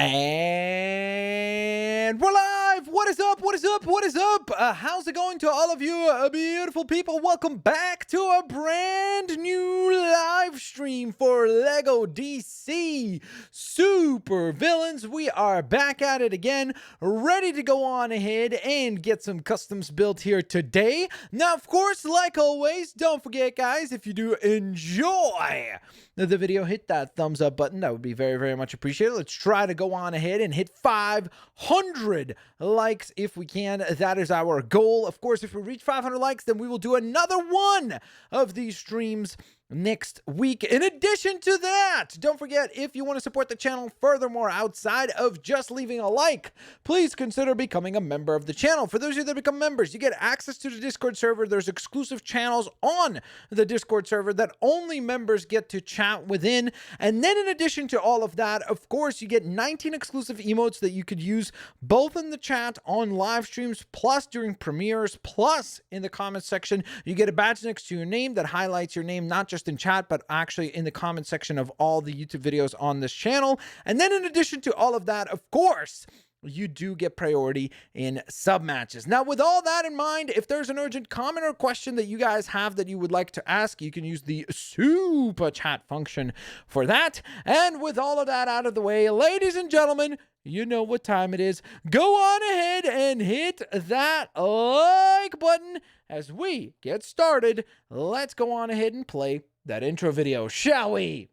And we're live! What is up? What is up? What is up? How's it going to all of you beautiful people? Welcome back to a brand new live stream for LEGO DC Supervillains. We are back at it again, ready to go on ahead and get some customs built here today. Now, of course, like always, don't forget, guys, if you do enjoy the video, hit that thumbs up button. That would be very, very much appreciated. Let's try to go on ahead and hit 500 likes if we can. That is our goal. Of course, if we reach 500 likes, then we will do another one of these streams next week. In addition to that, don't forget, if you want to support the channel furthermore outside of just leaving a like, please consider becoming a member of the channel. For those of you that become members, you get access to the Discord server. There's exclusive channels on the Discord server that only members get to chat within. And then in addition to all of that, of course, you get 19 exclusive emotes that you could use both in the chat on live streams, plus during premieres, plus in the comments section. You get a badge next to your name that highlights your name, not just in chat, but actually in the comment section of all the YouTube videos on this channel. And then in addition to all of that, of course, you do get priority in sub matches. Now, with all that in mind, if there's an urgent comment or question that you guys have that you would like to ask, you can use the super chat function for that. And with all of that out of the way, ladies and gentlemen, you know what time it is. Go on ahead and hit that like button as we get started. Let's go on ahead and play that intro video, shall we?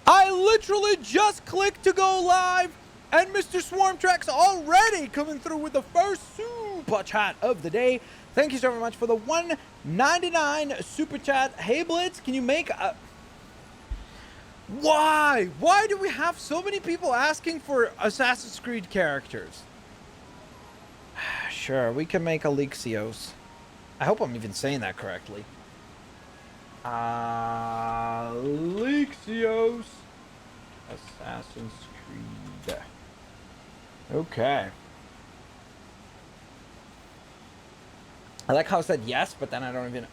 I literally just clicked to go live, and Mr. Swarmtrack's already coming through with the first super chat of the day. Thank you so very much for the $1.99 super chat. Hey Blitz, can you make a... Why do we have so many people asking for Assassin's Creed characters? Sure, we can make Alexios. I hope I'm even saying that correctly. Alexios. Assassin's Creed. Okay. I like how I said yes, but then I don't even...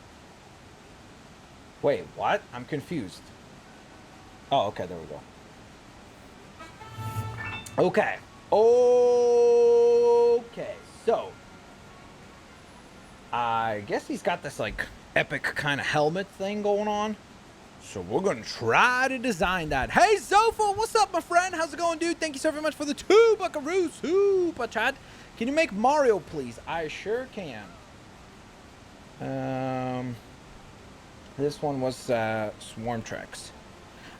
Wait, what? I'm confused. Oh, okay, there we go. Okay. Okay, so... I guess he's got this, like, epic kind of helmet thing going on. So we're going to try to design that. Hey, Zofa, what's up, my friend? How's it going, dude? Thank you so very much for the 2 buckaroos super chat. Can you make Mario, please? I sure can. This one was Swarmtrack's.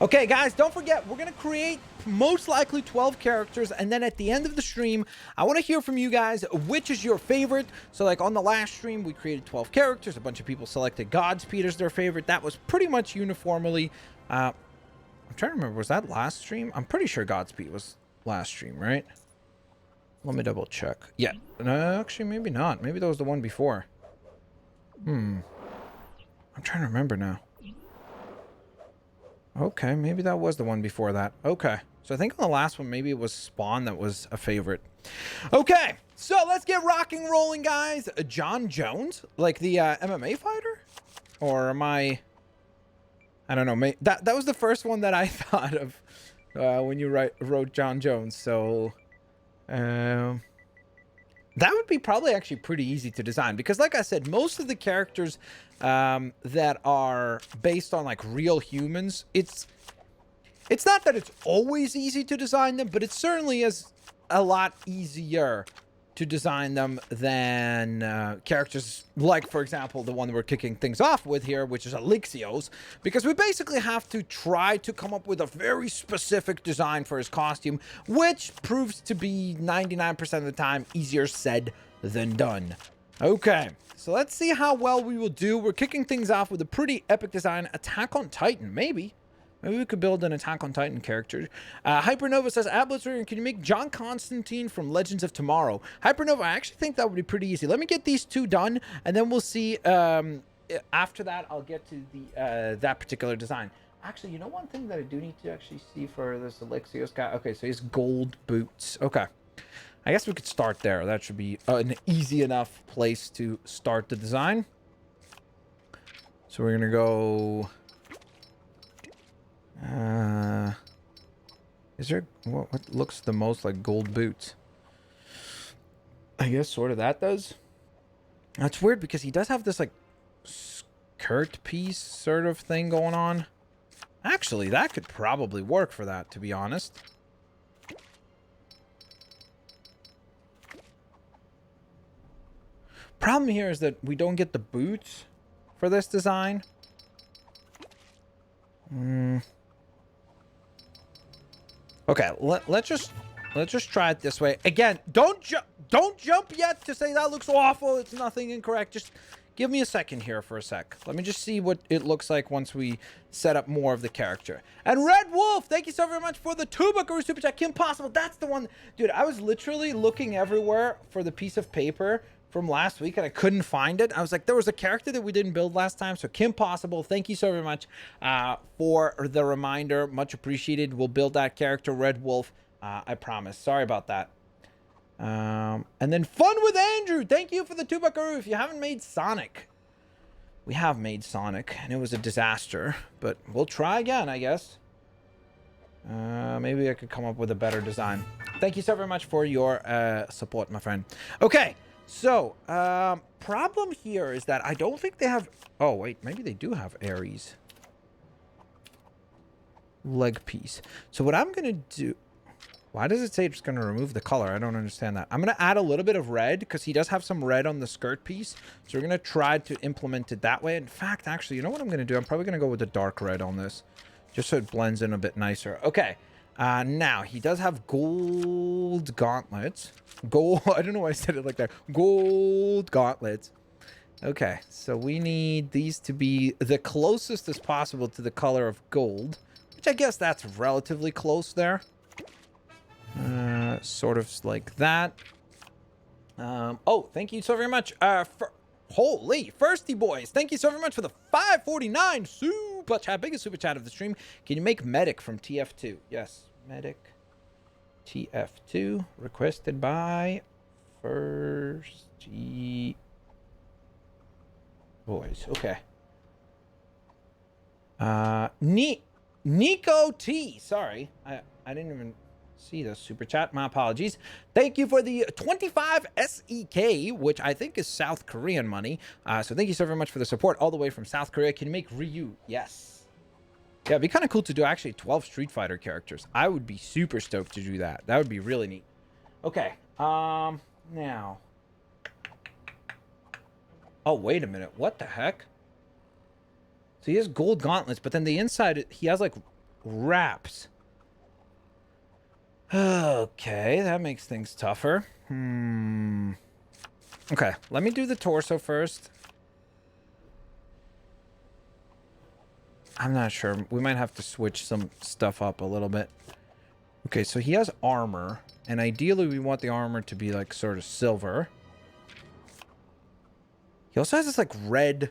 Okay, guys, don't forget, we're going to create most likely 12 characters, and then at the end of the stream, I want to hear from you guys which is your favorite. So, like, on the last stream, we created 12 characters. A bunch of people selected Godspeed as their favorite. That was pretty much uniformly... I'm trying to remember, was that last stream? I'm pretty sure Godspeed was last stream, right? Let me double check. Yeah. No, actually, maybe not. Maybe that was the one before. I'm trying to remember now. Okay, maybe that was the one before that. Okay, so I think on the last one, maybe it was Spawn that was a favorite. Okay, so let's get rocking rolling, guys. John Jones, like the MMA fighter? Or am I don't know. That was the first one that I thought of when you wrote John Jones. So that would be probably actually pretty easy to design. Because like I said, most of the characters... that are based on like real humans, it's not that it's always easy to design them, but it certainly is a lot easier to design them than characters like, for example, the one we're kicking things off with here, which is Alexios, because we basically have to try to come up with a very specific design for his costume, which proves to be 99% of the time easier said than done. Okay, so let's see how well we will do. We're kicking things off with a pretty epic design. Attack on Titan, maybe. Maybe we could build an Attack on Titan character. Hypernova says, Blitzwinger, can you make John Constantine from Legends of Tomorrow? Hypernova, I actually think that would be pretty easy. Let me get these 2 done, and then we'll see. After that, I'll get to the that particular design. Actually, you know one thing that I do need to actually see for this Alexios guy? Okay, so he's gold boots. Okay. I guess we could start there. That should be an easy enough place to start the design. So we're gonna go... is there... What looks the most like gold boots? I guess sort of that does. That's weird because he does have this, like, skirt piece sort of thing going on. Actually, that could probably work for that, to be honest. Problem here is that we don't get the boots for this design. Okay, let's just try it this way. Again, don't jump yet to say that looks awful. It's nothing incorrect. Just give me a second here for a sec. Let me just see what it looks like once we set up more of the character. And Red Wolf, thank you so very much for the $2 super chat. Kim Possible, that's the one. Dude, I was literally looking everywhere for the piece of paper from last week and I couldn't find it. I was like, there was a character that we didn't build last time. So Kim Possible, thank you so very much for the reminder. Much appreciated. We'll build that character, Red Wolf. I promise. Sorry about that. And then Fun with Andrew. Thank you for the $2. If you haven't made Sonic, we have made Sonic and it was a disaster, but we'll try again, I guess. Maybe I could come up with a better design. Thank you so very much for your support, my friend. Okay. So, problem here is that I don't think they have... Oh, wait. Maybe they do have Ares. Leg piece. So what I'm going to do... Why does it say it's going to remove the color? I don't understand that. I'm going to add a little bit of red because he does have some red on the skirt piece. So we're going to try to implement it that way. In fact, actually, you know what I'm going to do? I'm probably going to go with the dark red on this. Just so it blends in a bit nicer. Okay. Now, he does have gold gauntlets. Gold, I don't know why I said it like that. Gold gauntlets. Okay, so we need these to be the closest as possible to the color of gold. Which I guess that's relatively close there. Sort of like that. Oh, thank you so very much. Holy, Firsty Boys. Thank you so very much for the 549 super chat. Biggest super chat of the stream. Can you make Medic from TF2? Yes, Medic. TF2 requested by Firsty Boys. Okay. Nico T. Sorry, I didn't even see the super chat. My apologies. Thank you for the 25 SEK, which I think is South Korean money. So thank you so very much for the support all the way from South Korea. Can you make Ryu? Yes. Yeah, it'd be kind of cool to do actually 12 Street Fighter characters. I would be super stoked to do that. That would be really neat. Okay. Now. Oh, wait a minute. What the heck? So he has gold gauntlets, but then the inside, he has like wraps. Okay, that makes things tougher. Okay, let me do the torso first. I'm not sure. We might have to switch some stuff up a little bit. Okay, so he has armor. And ideally, we want the armor to be, like, sort of silver. He also has this, like, red...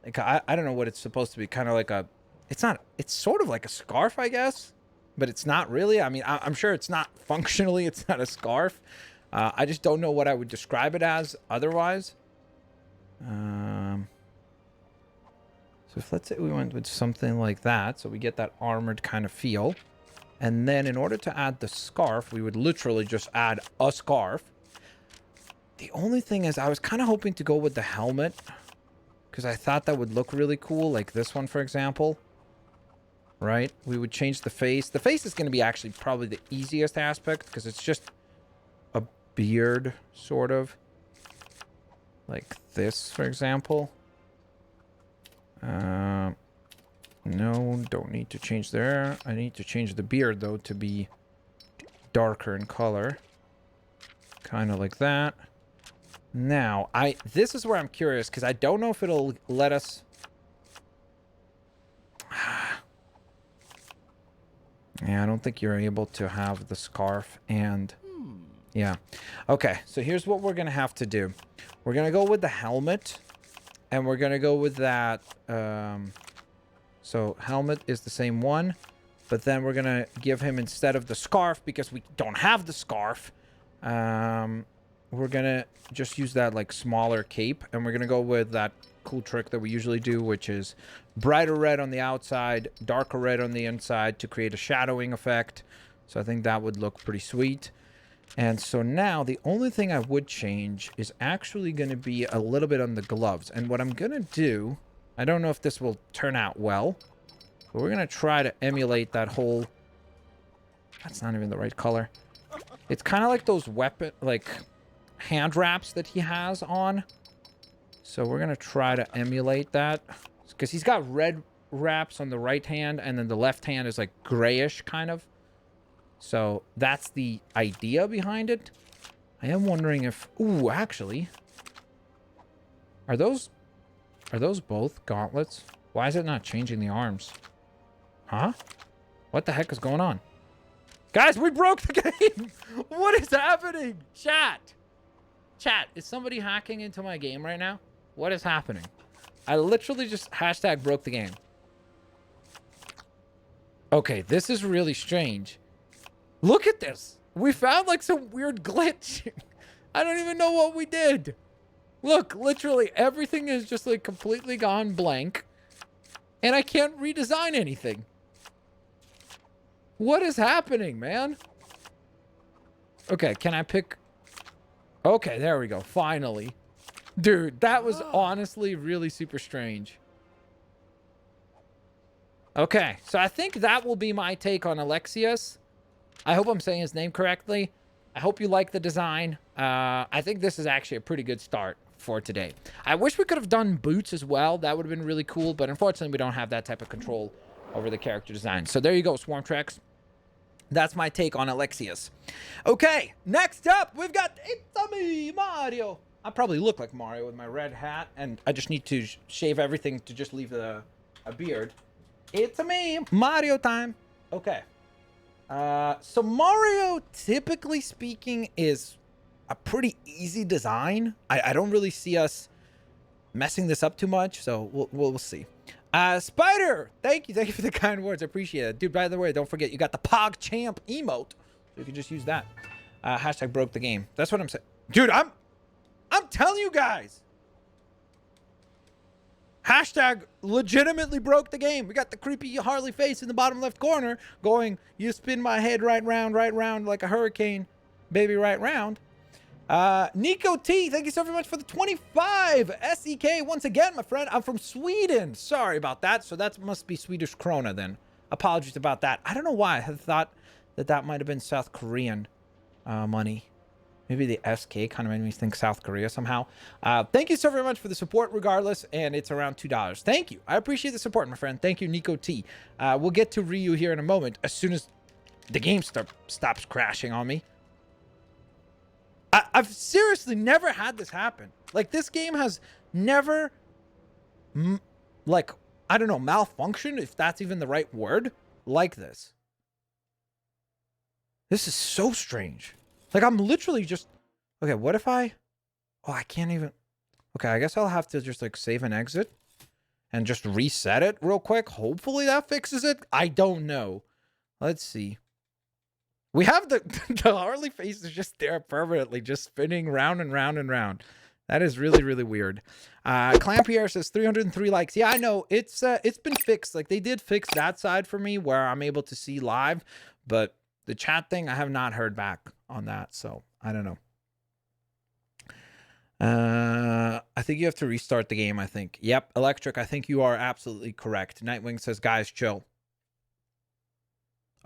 Like, I don't know what it's supposed to be. Kind of like a... It's not... It's sort of like a scarf, I guess. But it's not really. I mean, I'm sure it's not... Functionally, it's not a scarf. I just don't know what I would describe it as otherwise. So if, let's say we went with something like that, so we get that armored kind of feel. And then in order to add the scarf, we would literally just add a scarf. The only thing is I was kind of hoping to go with the helmet because I thought that would look really cool, like this one, for example. Right? We would change the face. The face is going to be actually probably the easiest aspect because it's just a beard, sort of. Like this, for example. No, don't need to change there. I need to change the beard, though, to be darker in color. Kind of like that. Now, this is where I'm curious, because I don't know if it'll let us... Yeah, I don't think you're able to have the scarf and... Yeah. Okay, so here's what we're going to have to do. We're going to go with the helmet. And we're going to go with that... So, helmet is the same one. But then we're going to give him, instead of the scarf, because we don't have the scarf, We're gonna just use that like smaller cape, and we're gonna go with that cool trick that we usually do, which is brighter red on the outside, darker red on the inside to create a shadowing effect. So I think that would look pretty sweet. And so now the only thing I would change is actually going to be a little bit on the gloves. And what I'm going to do, I don't know if this will turn out well, but we're going to try to emulate that whole... That's not even the right color. It's kind of like those weapon, like hand wraps that he has on. So we're going to try to emulate that. Because he's got red wraps on the right hand, and then the left hand is like grayish kind of. So that's the idea behind it. I am wondering if... Ooh, actually. Are those both gauntlets? Why is it not changing the arms? Huh? What the heck is going on? Guys, we broke the game! What is happening? Chat! Chat, is somebody hacking into my game right now? What is happening? I literally just hashtag broke the game. Okay, this is really strange. Look at this. We found like some weird glitch. I don't even know what we did. Look, literally everything is just like completely gone blank. And I can't redesign anything. What is happening, man? Okay, can I pick... Okay, there we go. Finally. Dude, that was honestly really super strange. Okay, so I think that will be my take on Alexios. I hope I'm saying his name correctly. I hope you like the design. I think this is actually a pretty good start for today. I wish we could have done boots as well. That would have been really cool, but unfortunately we don't have that type of control over the character design. So there you go, Swarm Treks. That's my take on Alexios. Okay, next up, we've got It's Me, Mario. I probably look like Mario with my red hat, and I just need to shave everything to just leave a beard. It's me, Mario time. Okay. So Mario, typically speaking, is a pretty easy design. I don't really see us messing this up too much, so we'll see. Spider, thank you for the kind words. I appreciate it, dude. By the way, don't forget you got the Pog Champ emote, so you can just use that. Hashtag broke the game. That's what I'm saying, dude. I'm telling you guys. Hashtag legitimately broke the game. We got the creepy Harley face in the bottom left corner going, you spin my head right round like a hurricane, baby, right round. Nico T, thank you so very much for the 25 SEK once again, my friend. I'm from Sweden. Sorry about that. So that must be Swedish krona then. Apologies about that. I don't know why. I had thought that might have been South Korean money. Maybe the SK kind of made me think South Korea somehow. Thank you so very much for the support regardless, and it's around $2. Thank you. I appreciate the support, my friend. Thank you, Nico T. We'll get to Ryu here in a moment as soon as the game stops crashing on me. I've seriously never had this happen. Like, this game has never, like, I don't know, malfunctioned, if that's even the right word, like this. This is so strange. Like, I'm literally just... Okay, what if I... Oh, I can't even... Okay, I guess I'll have to just, like, save and exit. And just reset it real quick. Hopefully that fixes it. I don't know. Let's see. We have the Harley face is just there permanently, just spinning round and round and round. That is really, really weird. Clampier says 303 likes. Yeah, I know. It's been fixed. Like, they did fix that side for me where I'm able to see live. But the chat thing, I have not heard back on that. So, I don't know. I think you have to restart the game, I think. Yep, Electric, I think you are absolutely correct. Nightwing says, guys, chill.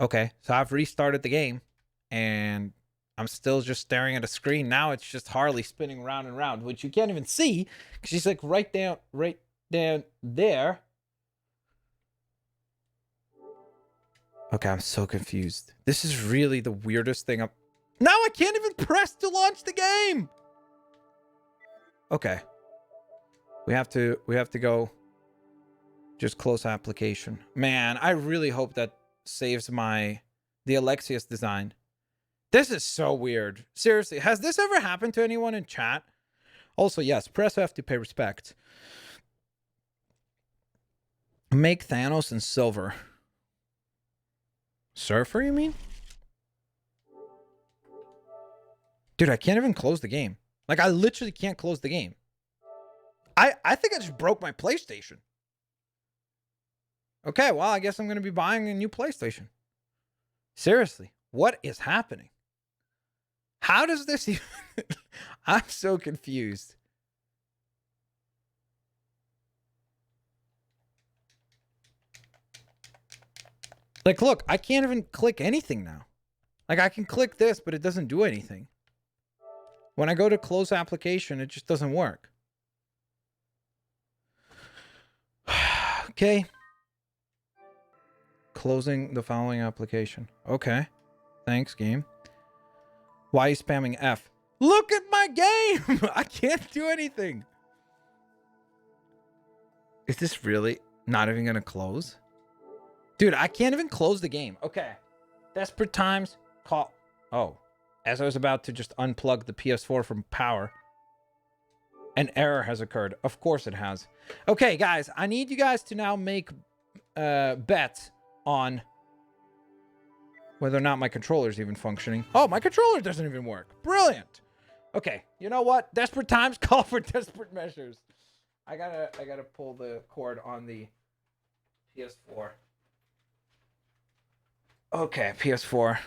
Okay, so I've restarted the game, and I'm still just staring at a screen. Now it's just Harley spinning round and round, which you can't even see, because she's like right down there. Okay, I'm so confused. This is really the weirdest thing. Now I can't even press to launch the game! Okay. We have to go just close application. Man, I really hope that saves the Alexios design. This is so weird. Seriously, has this ever happened to anyone in chat? Also, yes, press F to pay respect. Make Thanos in silver. Surfer, you mean? Dude, I can't even close the game. Like, I literally can't close the game. I think I just broke my PlayStation. Okay, well, I guess I'm going to be buying a new PlayStation. Seriously, what is happening? How does this even... I'm so confused. Like, look, I can't even click anything now. Like, I can click this, but it doesn't do anything. When I go to close application, it just doesn't work. Okay. Closing the following application. Okay. Thanks, game. Why are you spamming F? Look at my game! I can't do anything. Is this really not even going to close? Dude, I can't even close the game. Okay. Desperate times. Call. Oh. As I was about to just unplug the PS4 from power, an error has occurred. Of course it has. Okay, guys. I need you guys to now make bets on whether or not my controller is even functioning. Oh, my controller doesn't even work. Brilliant. Okay. You know what? Desperate times call for desperate measures. I gotta pull the cord on the PS4. Okay, PS4.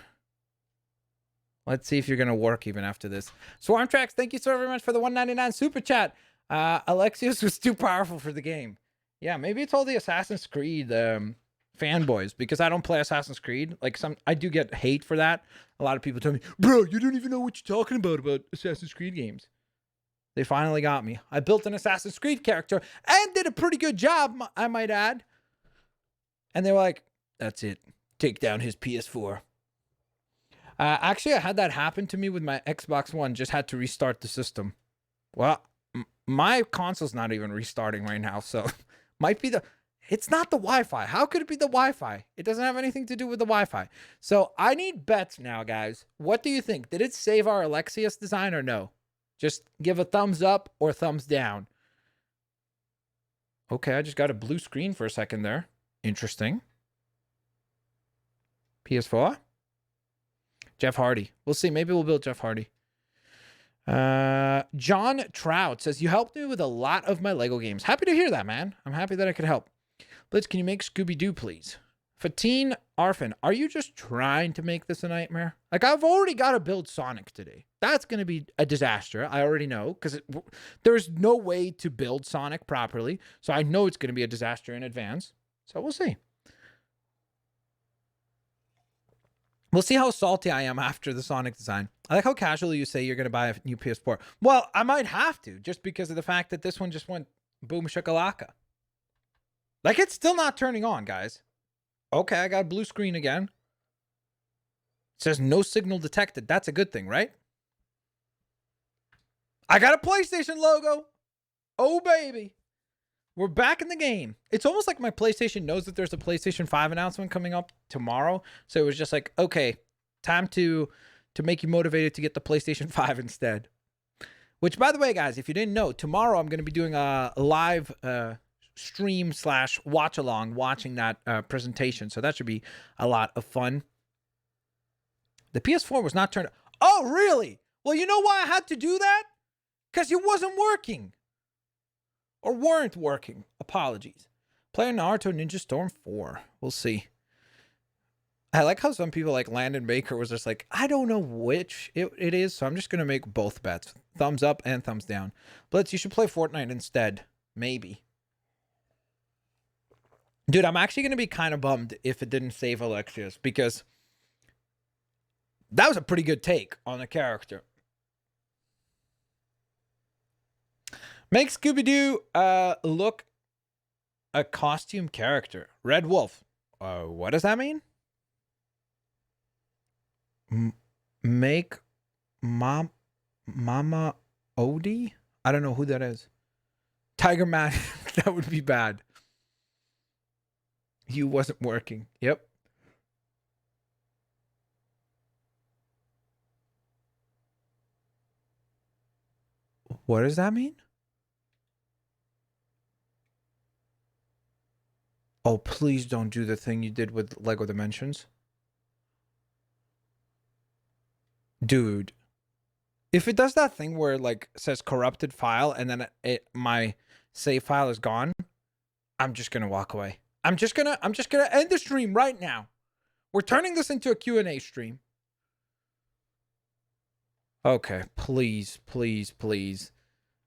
Let's see if you're going to work even after this. Swarmtrax, thank you so very much for the $1.99 super chat. Alexios was too powerful for the game. Yeah, maybe it's all the Assassin's Creed fanboys, because I don't play Assassin's Creed. Like, I do get hate for that. A lot of people tell me, bro, you don't even know what you're talking about Assassin's Creed games. They finally got me. I built an Assassin's Creed character and did a pretty good job, I might add. And they were like, that's it. Take down his PS4. Actually, I had that happen to me with my Xbox One. Just had to restart the system. Well, my console's not even restarting right now, so might be it's not the Wi-Fi. How could it be the Wi-Fi? It doesn't have anything to do with the Wi-Fi. So I need bets now, guys. What do you think? Did it save our Alexios design or no? Just give a thumbs up or thumbs down. Okay, I just got a blue screen for a second there. Interesting. PS4? Jeff Hardy. We'll see. Maybe we'll build Jeff Hardy. John Trout says, you helped me with a lot of my Lego games. Happy to hear that, man. I'm happy that I could help. Blitz, can you make Scooby-Doo, please? Fatine Arfin, are you just trying to make this a nightmare? Like, I've already got to build Sonic today. That's going to be a disaster. I already know, because there's no way to build Sonic properly. So I know it's going to be a disaster in advance. So we'll see. We'll see how salty I am after the Sonic design. I like how casually you say you're going to buy a new PS4. Well, I might have to, just because of the fact that this one just went boom shakalaka. Like, it's still not turning on, guys. Okay, I got a blue screen again. It says no signal detected. That's a good thing, right? I got a PlayStation logo. Oh, baby. We're back in the game. It's almost like my PlayStation knows that there's a PlayStation 5 announcement coming up tomorrow. So it was just like, okay, time to make you motivated to get the PlayStation 5 instead. Which, by the way, guys, if you didn't know, tomorrow I'm going to be doing a live stream / watch along watching that presentation. So that should be a lot of fun. The PS4 was not turned. Oh, really? Well, you know why I had to do that? Because it wasn't working. Or weren't working. Apologies. Player Naruto Ninja Storm 4. We'll see. I like how some people like Landon Baker was just like, I don't know which it is, so I'm just going to make both bets. Thumbs up and thumbs down. Blitz, you should play Fortnite instead. Maybe. Dude, I'm actually going to be kind of bummed if it didn't save Alexios, because that was a pretty good take on the character. Make Scooby-Doo look a costume character. Red Wolf. What does that mean? Make Mama Odie? I don't know who that is. Tiger Man. That would be bad. You wasn't working. Yep. What does that mean? Oh, please don't do the thing you did with Lego Dimensions. Dude. If it does that thing where it, like, says corrupted file and then my save file is gone, I'm just gonna walk away. I'm just gonna end the stream right now. We're turning this into a Q&A stream. Okay, please, please, please.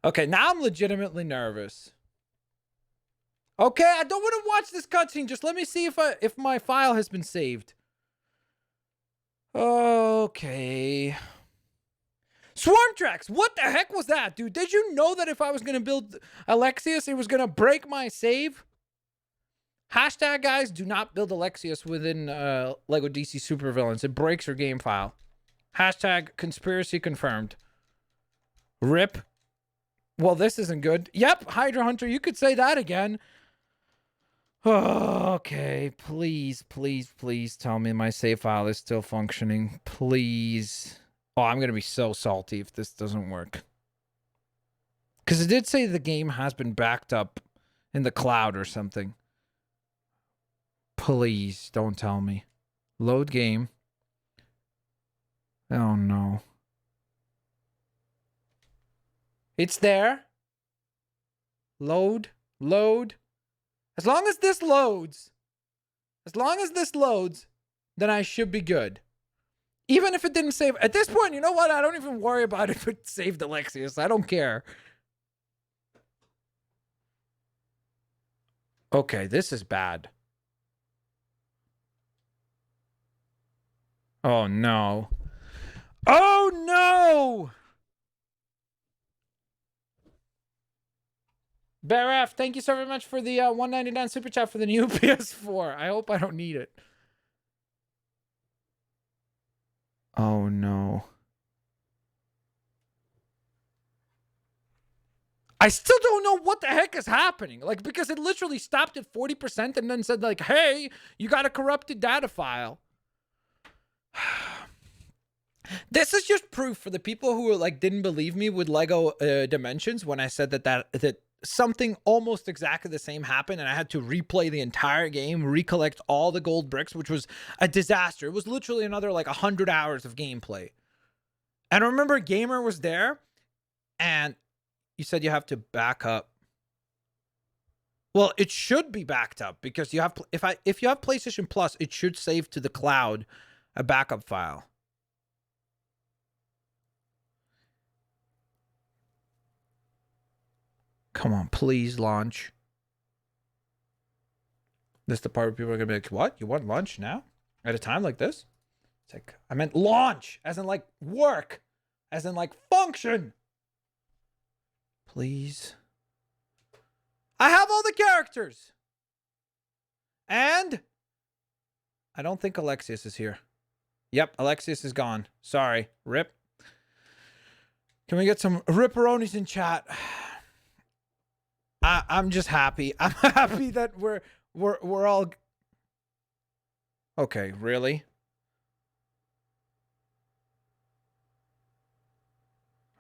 Okay, now I'm legitimately nervous. Okay, I don't want to watch this cutscene. Just let me see if my file has been saved. Okay. Swarm tracks! What the heck was that, dude? Did you know that if I was gonna build Alexios, it was gonna break my save? Hashtag, guys, do not build Alexios within Lego DC Supervillains. It breaks your game file. Hashtag conspiracy confirmed. RIP. Well, this isn't good. Yep, Hydra Hunter, you could say that again. Okay, please, please, please tell me my save file is still functioning. Please. Oh, I'm going to be so salty if this doesn't work. Because it did say the game has been backed up in the cloud or something. Please, don't tell me. Load game. Oh, no. It's there. Load. Load. As long as this loads, then I should be good. Even if it didn't save. At this point, you know what? I don't even worry about if it saved Alexios. I don't care. Okay, this is bad. Oh, no. Oh, no! Baraf, thank you so very much for the $1.99 super chat for the new PS4. I hope I don't need it. Oh, no. I still don't know what the heck is happening. Like, because it literally stopped at 40% and then said, like, hey, you got a corrupted data file. This is just proof for the people who like didn't believe me with Lego Dimensions when I said that something almost exactly the same happened and I had to replay the entire game, recollect all the gold bricks, which was a disaster. It was literally another like 100 hours of gameplay. And I remember Gamer was there and you said you have to back up. Well, it should be backed up because you have if you have PlayStation Plus, it should save to the cloud a backup file. Come on, please launch. This is the part where people are going to be like, what? You want lunch now? At a time like this? It's like, I meant launch, as in like work, as in like function. Please. I have all the characters. And I don't think Alexios is here. Yep, Alexios is gone. Sorry. Rip. Can we get some ripperonis in chat? I'm just happy. I'm happy that we're all okay. Really?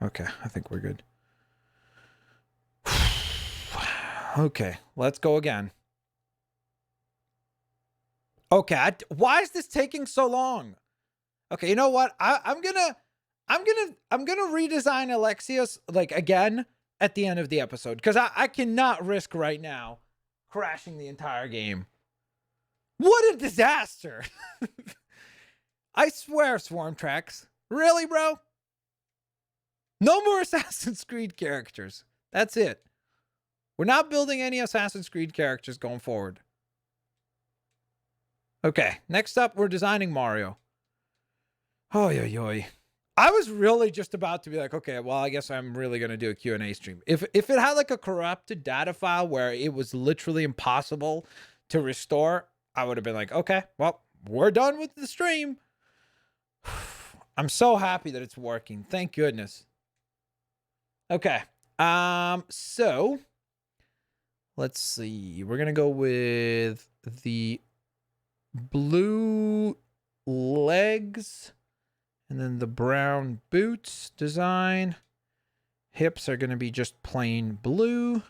Okay, I think we're good. Okay, let's go again. Okay, why is this taking so long? Okay, you know what? I'm gonna redesign Alexios like again at the end of the episode because I cannot risk right now crashing the entire game. What a disaster! I swear, Swarm Tracks. Really, bro? No more Assassin's Creed characters. That's it. We're not building any Assassin's Creed characters going forward. Okay, next up, we're designing Mario. Oh, yo, yo. I was really just about to be like, okay, well, I guess I'm really going to do a Q&A stream. If it had like a corrupted data file where it was literally impossible to restore, I would have been like, okay, well, we're done with the stream. I'm so happy that it's working. Thank goodness. Okay. So let's see. We're going to go with the blue legs. And then the brown boots design. Hips are going to be just plain blue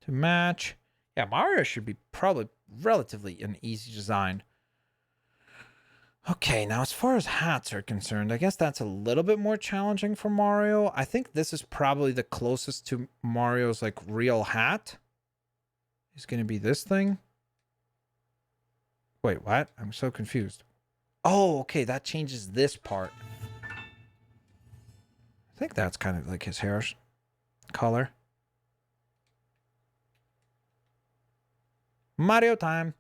to match. Yeah, Mario should be probably relatively an easy design. Okay, now as far as hats are concerned, I guess that's a little bit more challenging for Mario. I think this is probably the closest to Mario's like real hat. Is going to be this thing. Wait, what? I'm so confused. Oh, okay, that changes this part. I think that's kind of like his hair color. Mario time.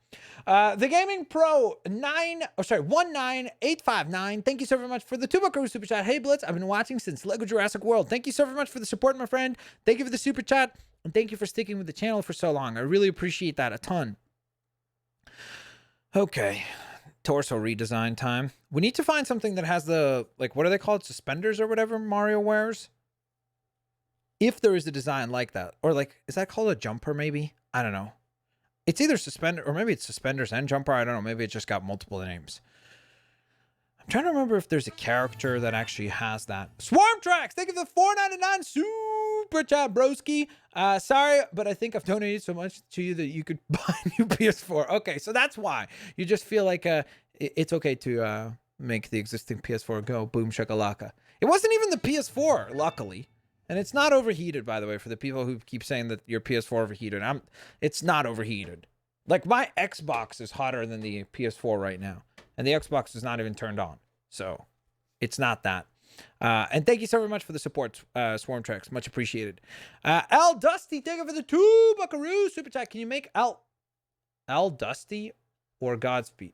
The Gaming Pro 19859. Thank you so very much for the $2 super chat. Hey Blitz, I've been watching since Lego Jurassic World. Thank you so very much for the support, my friend. Thank you for the super chat, and thank you for sticking with the channel for so long. I really appreciate that a ton. Okay, torso redesign time. We need to find something that has the, like, what are they called? Suspenders or whatever Mario wears? If there is a design like that. Or like, is that called a jumper maybe? I don't know. It's either suspender, or maybe it's suspenders and jumper. I don't know. Maybe it just got multiple names. I'm trying to remember if there's a character that actually has that. Swarm Tracks! Thank you for the $4.99 super chat, broski. Sorry, but I think I've donated so much to you that you could buy a new PS4. Okay, so that's why. You just feel like it's okay to make the existing PS4 go boom shakalaka. It wasn't even the PS4, luckily. And it's not overheated, by the way, for the people who keep saying that your PS4 overheated. It's not overheated. Like, my Xbox is hotter than the PS4 right now. And the Xbox is not even turned on. So, it's not that. And thank you so very much for the support, Swarm Tracks. Much appreciated. Al Dusty, thank you for the $2 super chat. Can you make Al Dusty or Godspeed?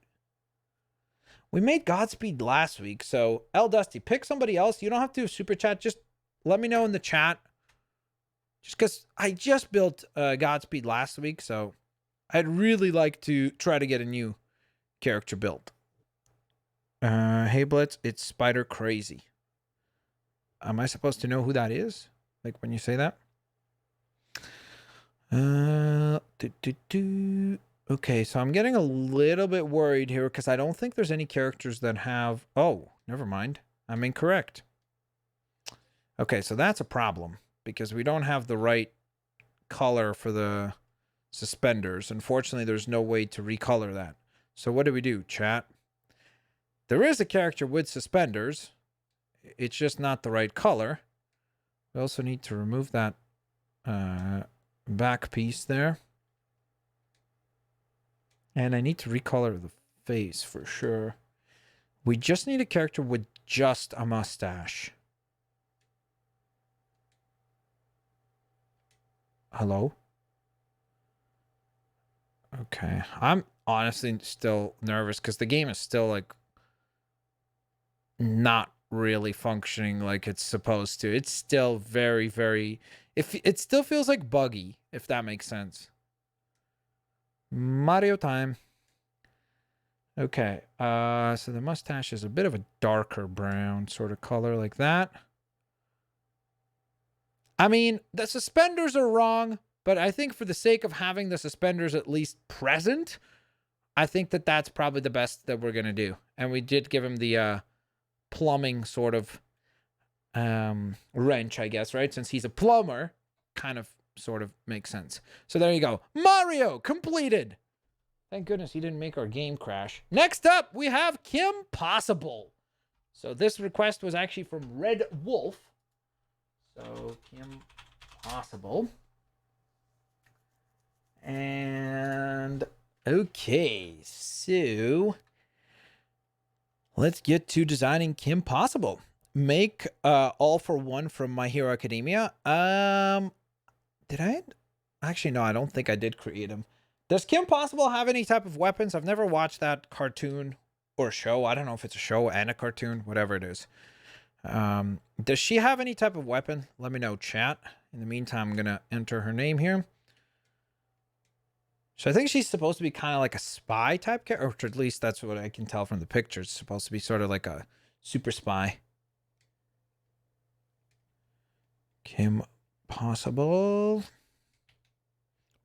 We made Godspeed last week. So, Al Dusty, pick somebody else. You don't have to super chat. Just let me know in the chat. Just because I just built Godspeed last week, so I'd really like to try to get a new character built. Hey Blitz, it's Spider Crazy. Am I supposed to know who that is? Like when you say that? Okay, so I'm getting a little bit worried here because I don't think there's any characters that have... Oh, never mind. I'm incorrect. Okay, so that's a problem because we don't have the right color for the suspenders. Unfortunately, there's no way to recolor that. So what do we do, chat? There is a character with suspenders. It's just not the right color. We also need to remove that back piece there. And I need to recolor the face for sure. We just need a character with just a mustache. Hello? Okay. I'm honestly still nervous because the game is still like not really functioning like it's supposed to. It's still very, very... It still feels like buggy, if that makes sense. Mario time. Okay. So the mustache is a bit of a darker brown sort of color like that. I mean, the suspenders are wrong, but I think for the sake of having the suspenders at least present, I think that that's probably the best that we're going to do. And we did give him the plumbing sort of wrench, I guess, right? Since he's a plumber, kind of sort of makes sense. So there you go. Mario completed. Thank goodness he didn't make our game crash. Next up, we have Kim Possible. So this request was actually from Red Wolf. So, Kim Possible. And, okay, so let's get to designing Kim Possible. Make All for One from My Hero Academia. Did I? Actually, no, I don't think I did create him. Does Kim Possible have any type of weapons? I've never watched that cartoon or show. I don't know if it's a show and a cartoon, whatever it is. Does she have any type of weapon? Let me know, chat. In the meantime, I'm gonna enter her name here. So I think she's supposed to be kind of like a spy type character, or at least that's what I can tell from the pictures. It's supposed to be sort of like a super spy. Kim Possible.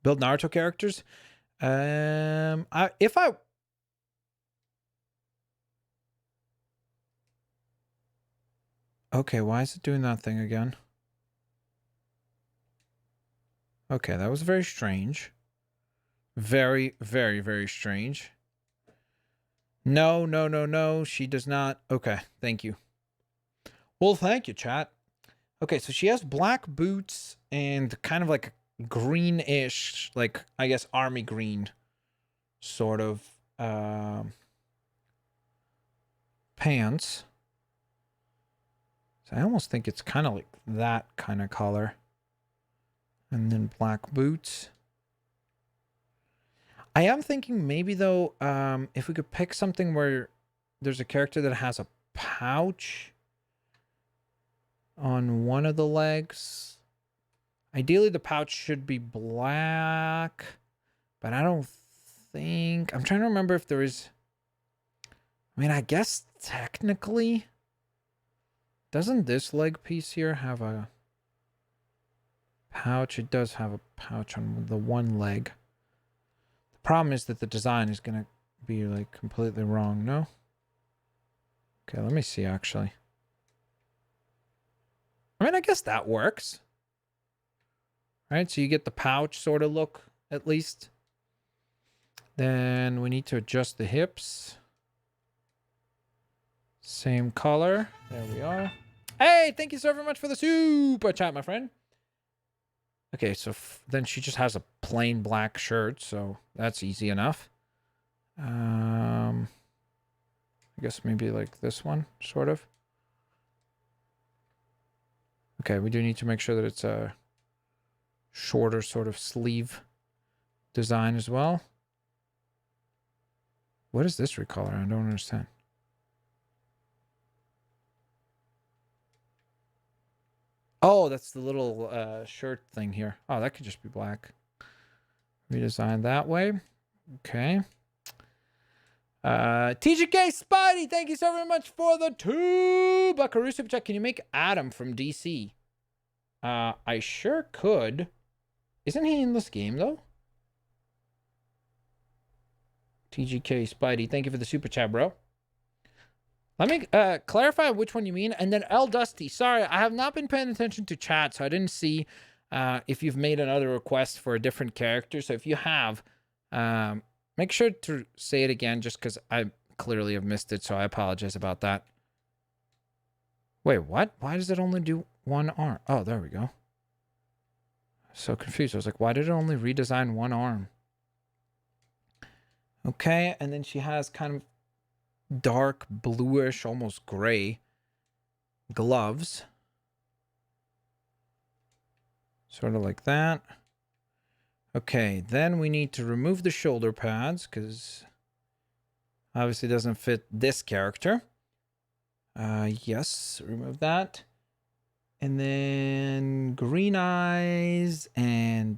Build Naruto characters. Okay, why is it doing that thing again? Okay, that was very strange. Very, very, very strange. No, no, no, no. She does not. Okay, thank you. Well, thank you, chat. Okay, so she has black boots and kind of like a greenish, like, I guess, army green sort of pants. So I almost think it's kind of like that kind of color. And then black boots. I am thinking maybe, though, if we could pick something where there's a character that has a pouch on one of the legs. Ideally, the pouch should be black, but I don't think... I'm trying to remember if there is... I mean, I guess technically... Doesn't this leg piece here have a pouch? It does have a pouch on the one leg. The problem is that the design is going to be, like, completely wrong, no? Okay, let me see, actually. I mean, I guess that works. Right, so you get the pouch sort of look, at least. Then we need to adjust the hips. Same color. There we are. Hey, thank you so very much for the super chat, my friend. Okay, so then she just has a plain black shirt, so that's easy enough. I guess maybe like this one, sort of. Okay, we do need to make sure that it's a shorter sort of sleeve design as well. What is this recolor? I don't understand. Oh, that's the little shirt thing here. Oh, that could just be black. Redesign that way. Okay. TGK Spidey, thank you so very much for the $2 super chat. Can you make Adam from DC? I sure could. Isn't he in this game, though? TGK Spidey, thank you for the super chat, bro. Let me clarify which one you mean. And then L Dusty, sorry, I have not been paying attention to chat, so I didn't see if you've made another request for a different character. So if you have, make sure to say it again, just because I clearly have missed it, so I apologize about that. Wait, what? Why does it only do one arm? Oh, there we go. So confused. I was like, why did it only redesign one arm? Okay, and then she has kind of dark bluish, almost gray gloves. Sort of like that. Okay, then we need to remove the shoulder pads because obviously doesn't fit this character. Yes, remove that. And then green eyes and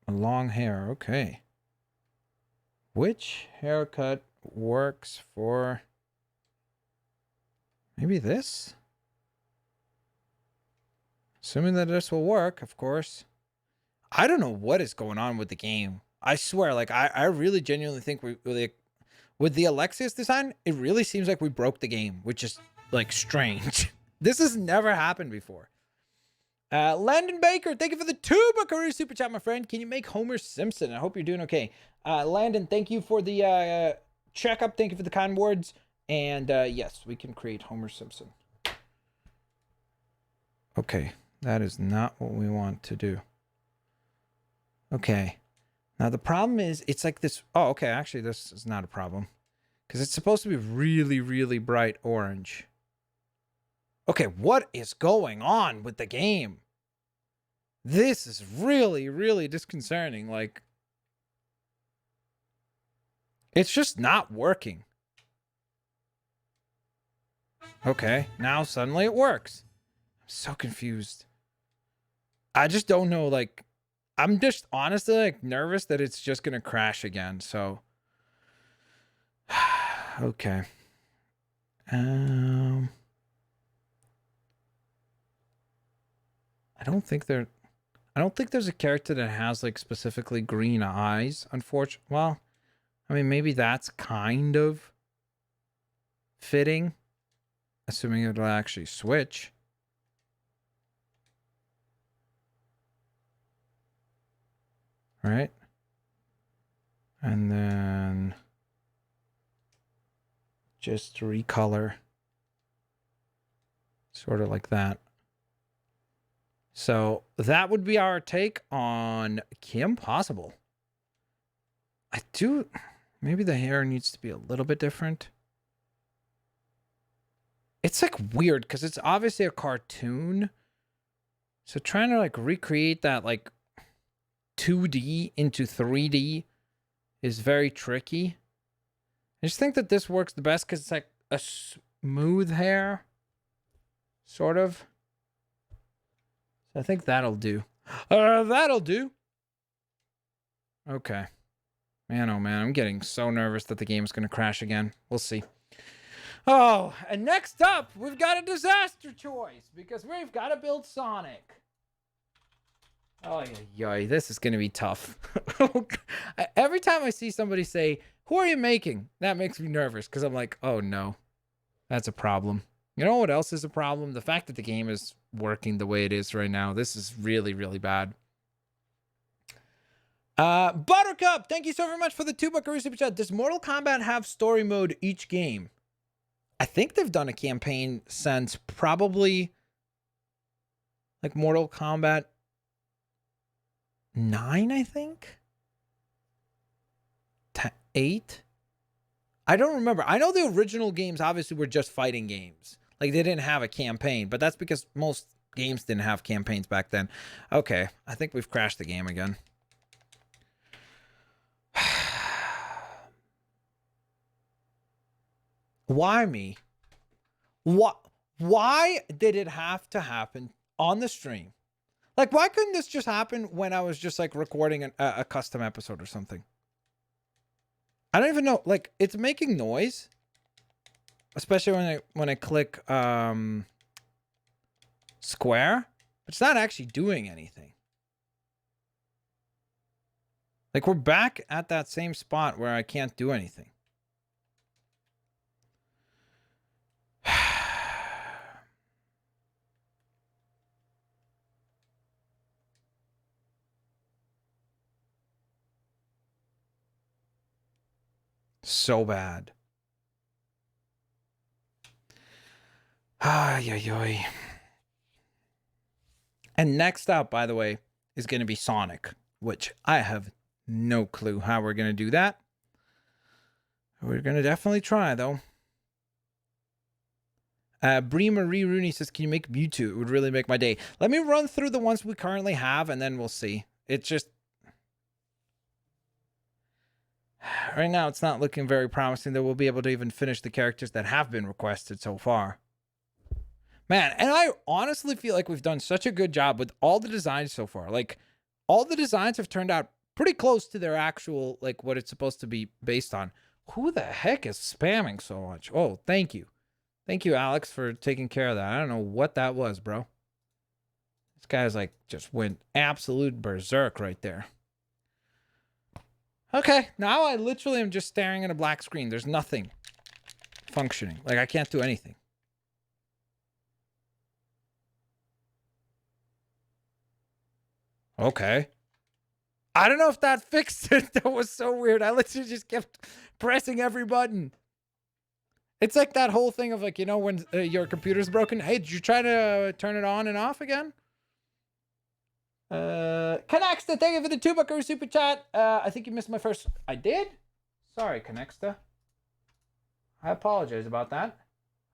long hair. Okay. Which haircut works for maybe this? Assuming that this will work, of course. I don't know what is going on with the game. I swear, like, I really genuinely think we like, with the Alexios design, it really seems like we broke the game, which is, like, strange. This has never happened before. Landon Baker, thank you for the $2 super chat, my friend. Can you make Homer Simpson? I hope you're doing okay. Landon, thank you for the checkup. Thank you for the kind words. And yes, we can create Homer Simpson. Okay, that is not what we want to do. Okay. Now the problem is, it's like this. Oh, okay, actually this is not a problem. Because it's supposed to be really, really bright orange. Okay, what is going on with the game? This is really, really disconcerting. Like, it's just not working. Okay, now suddenly it works. I'm so confused. I just don't know, like, I'm just honestly, like, nervous that it's just gonna crash again, so. Okay. I don't think there's a character that has, like, specifically green eyes, unfortunately. Well, I mean, maybe that's kind of fitting, assuming it'll actually switch. Right? And then just recolor. Sort of like that. So that would be our take on Kim Possible. Maybe the hair needs to be a little bit different. It's like weird because it's obviously a cartoon. So trying to like recreate that like 2D into 3D is very tricky. I just think that this works the best because it's like a smooth hair. Sort of. So I think that'll do. That'll do. Okay. Man, oh man, I'm getting so nervous that the game's going to crash again. We'll see. Oh, and next up, we've got a disaster choice because we've got to build Sonic. Oh, yeah, this is going to be tough. Every time I see somebody say, "Who are you making?" that makes me nervous because I'm like, oh no, that's a problem. You know what else is a problem? The fact that the game is working the way it is right now. This is really, really bad. Buttercup, thank you so very much for the $2 super chat. Does Mortal Kombat have story mode each game? I think they've done a campaign since probably like Mortal Kombat 9, I think. 8. I don't remember. I know the original games obviously were just fighting games. Like they didn't have a campaign, but that's because most games didn't have campaigns back then. Okay, I think we've crashed the game again. Why me? Why did it have to happen on the stream? Like, why couldn't this just happen when I was just like recording a custom episode or something? I don't even know. Like, it's making noise, especially when I click square, but it's not actually doing anything. Like, we're back at that same spot where I can't do anything. So bad. Ay, ay, ay. And next up, by the way, is going to be Sonic, which I have no clue how we're going to do that. We're going to definitely try, though. Brie Marie Rooney says, can you make Mewtwo? It would really make my day. Let me run through the ones we currently have, and then we'll see. It's just... right now, it's not looking very promising that we'll be able to even finish the characters that have been requested so far. Man, and I honestly feel like we've done such a good job with all the designs so far. Like, all the designs have turned out pretty close to their actual, like, what it's supposed to be based on. Who the heck is spamming so much? Oh, thank you. Thank you, Alex, for taking care of that. I don't know what that was, bro. This guy's, like, just went absolute berserk right there. Okay, now I literally am just staring at a black screen. There's nothing functioning. Like, I can't do anything. Okay. I don't know if that fixed it. That was so weird. I literally just kept pressing every button. It's like that whole thing of like, you know, when your computer's broken. Hey, did you try to turn it on and off again? Connexta, thank you for the $2 super chat. I think you missed my first. I did? Sorry, Connexta. I apologize about that.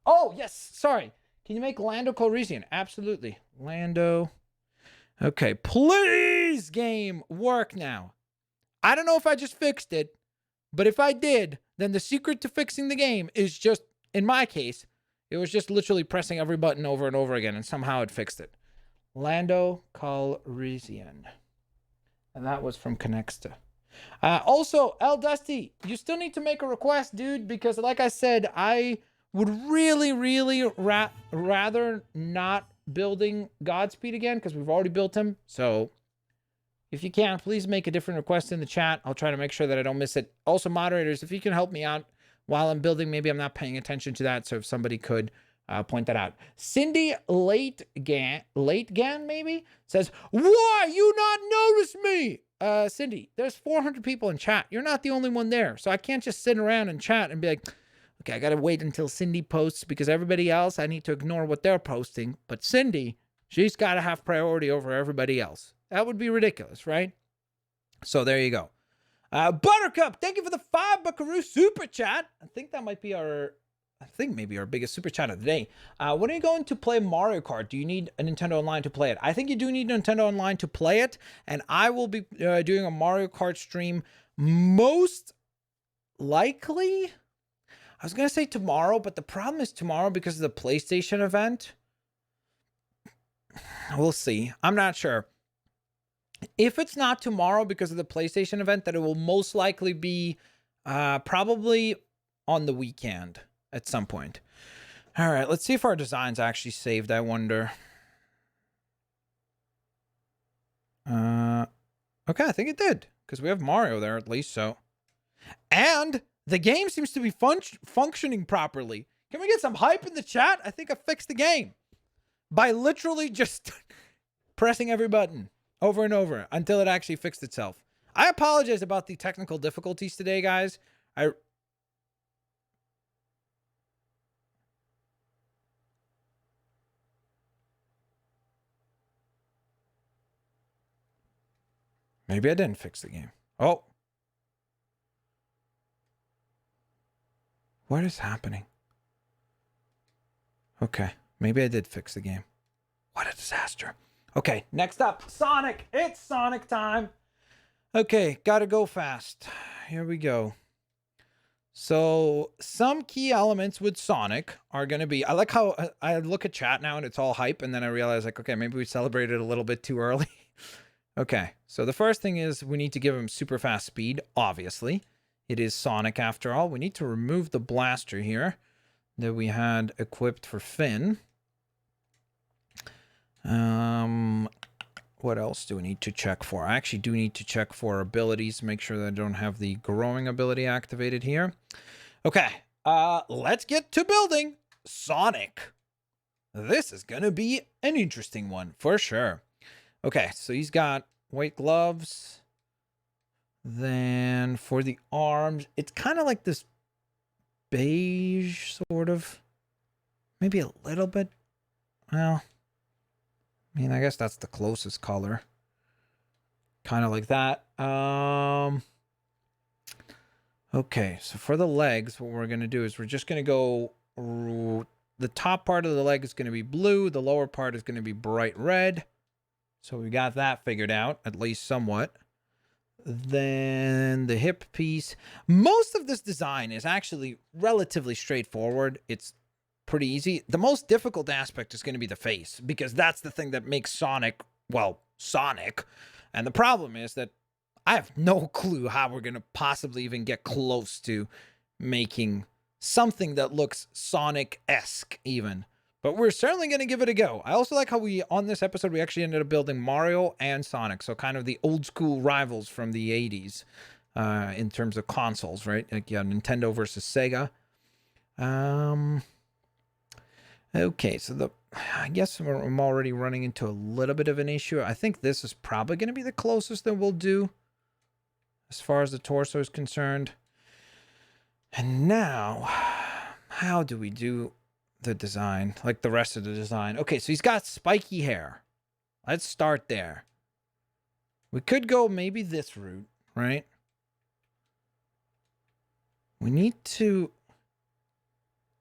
Oh, yes. Sorry. Can you make Lando Calrissian? Absolutely. Lando. Okay. Please, game, work now. I don't know if I just fixed it, but if I did, then the secret to fixing the game is just, in my case, it was just literally pressing every button over and over again, and somehow it fixed it. Lando Calrissian. And that was from Connexta. Also, El Dusty, you still need to make a request, dude, because like I said, I would really, really rather not building Godspeed again because we've already built him. So if you can, please make a different request in the chat. I'll try to make sure that I don't miss it. Also, moderators, if you can help me out while I'm building, maybe I'm not paying attention to that. So if somebody could point that out. Cindy Lategan maybe says, why you not notice me? Cindy, there's 400 people in chat. You're not the only one there. So I can't just sit around and chat and be like, Okay, I gotta wait until Cindy posts because everybody else, I need to ignore what they're posting. But Cindy, she's gotta have priority over everybody else. That would be ridiculous, right? So there you go. Buttercup, thank you for the 5 buckaroo super chat. I think that might be maybe our biggest super chat of the day. When are you going to play Mario Kart? Do you need a Nintendo Online to play it? I think you do need a Nintendo Online to play it, and I will be doing a Mario Kart stream most likely. I was going to say tomorrow, but the problem is tomorrow because of the PlayStation event. We'll see. I'm not sure. If it's not tomorrow because of the PlayStation event, then it will most likely be probably on the weekend at some point. All right, let's see if our design's actually saved, I wonder. Okay, I think it did because we have Mario there at least, so. And the game seems to be functioning properly. Can we get some hype in the chat? I think I fixed the game by literally just pressing every button over and over until it actually fixed itself. I apologize about the technical difficulties today, guys. Maybe I didn't fix the game. Oh. What is happening? Okay, maybe I did fix the game. What a disaster. Okay, next up, Sonic. It's Sonic time. Okay, gotta go fast. Here we go. So some key elements with Sonic are going to be, I like how I look at chat now and it's all hype. And then I realize like, okay, maybe we celebrated a little bit too early. Okay, so the first thing is we need to give him super fast speed, obviously. It is Sonic after all. We need to remove the blaster here that we had equipped for Finn. What else do we need to check for? I actually do need to check for abilities, make sure that I don't have the growing ability activated here. Okay, let's get to building Sonic. This is gonna be an interesting one for sure. Okay, so he's got white gloves. Then for the arms, it's kind of like this beige sort of, maybe a little bit. Well, I mean, I guess that's the closest color. Kind of like that. Okay, so for the legs, what we're going to do is we're just going to go, the top part of the leg is going to be blue. The lower part is going to be bright red. So we got that figured out, at least somewhat. Then the hip piece. Most of this design is actually relatively straightforward. It's pretty easy. The most difficult aspect is going to be the face, because that's the thing that makes Sonic, well, Sonic. And the problem is that I have no clue how we're going to possibly even get close to making something that looks Sonic-esque even. But we're certainly going to give it a go. I also like how on this episode, we actually ended up building Mario and Sonic. So kind of the old school rivals from the 80s in terms of consoles, right? Like, yeah, Nintendo versus Sega. Okay, so I guess I'm already running into a little bit of an issue. I think this is probably going to be the closest that we'll do as far as the torso is concerned. And now, how do we do the design, like the rest of the design? Okay, so he's got spiky hair. Let's start there. We could go maybe this route, right? We need to...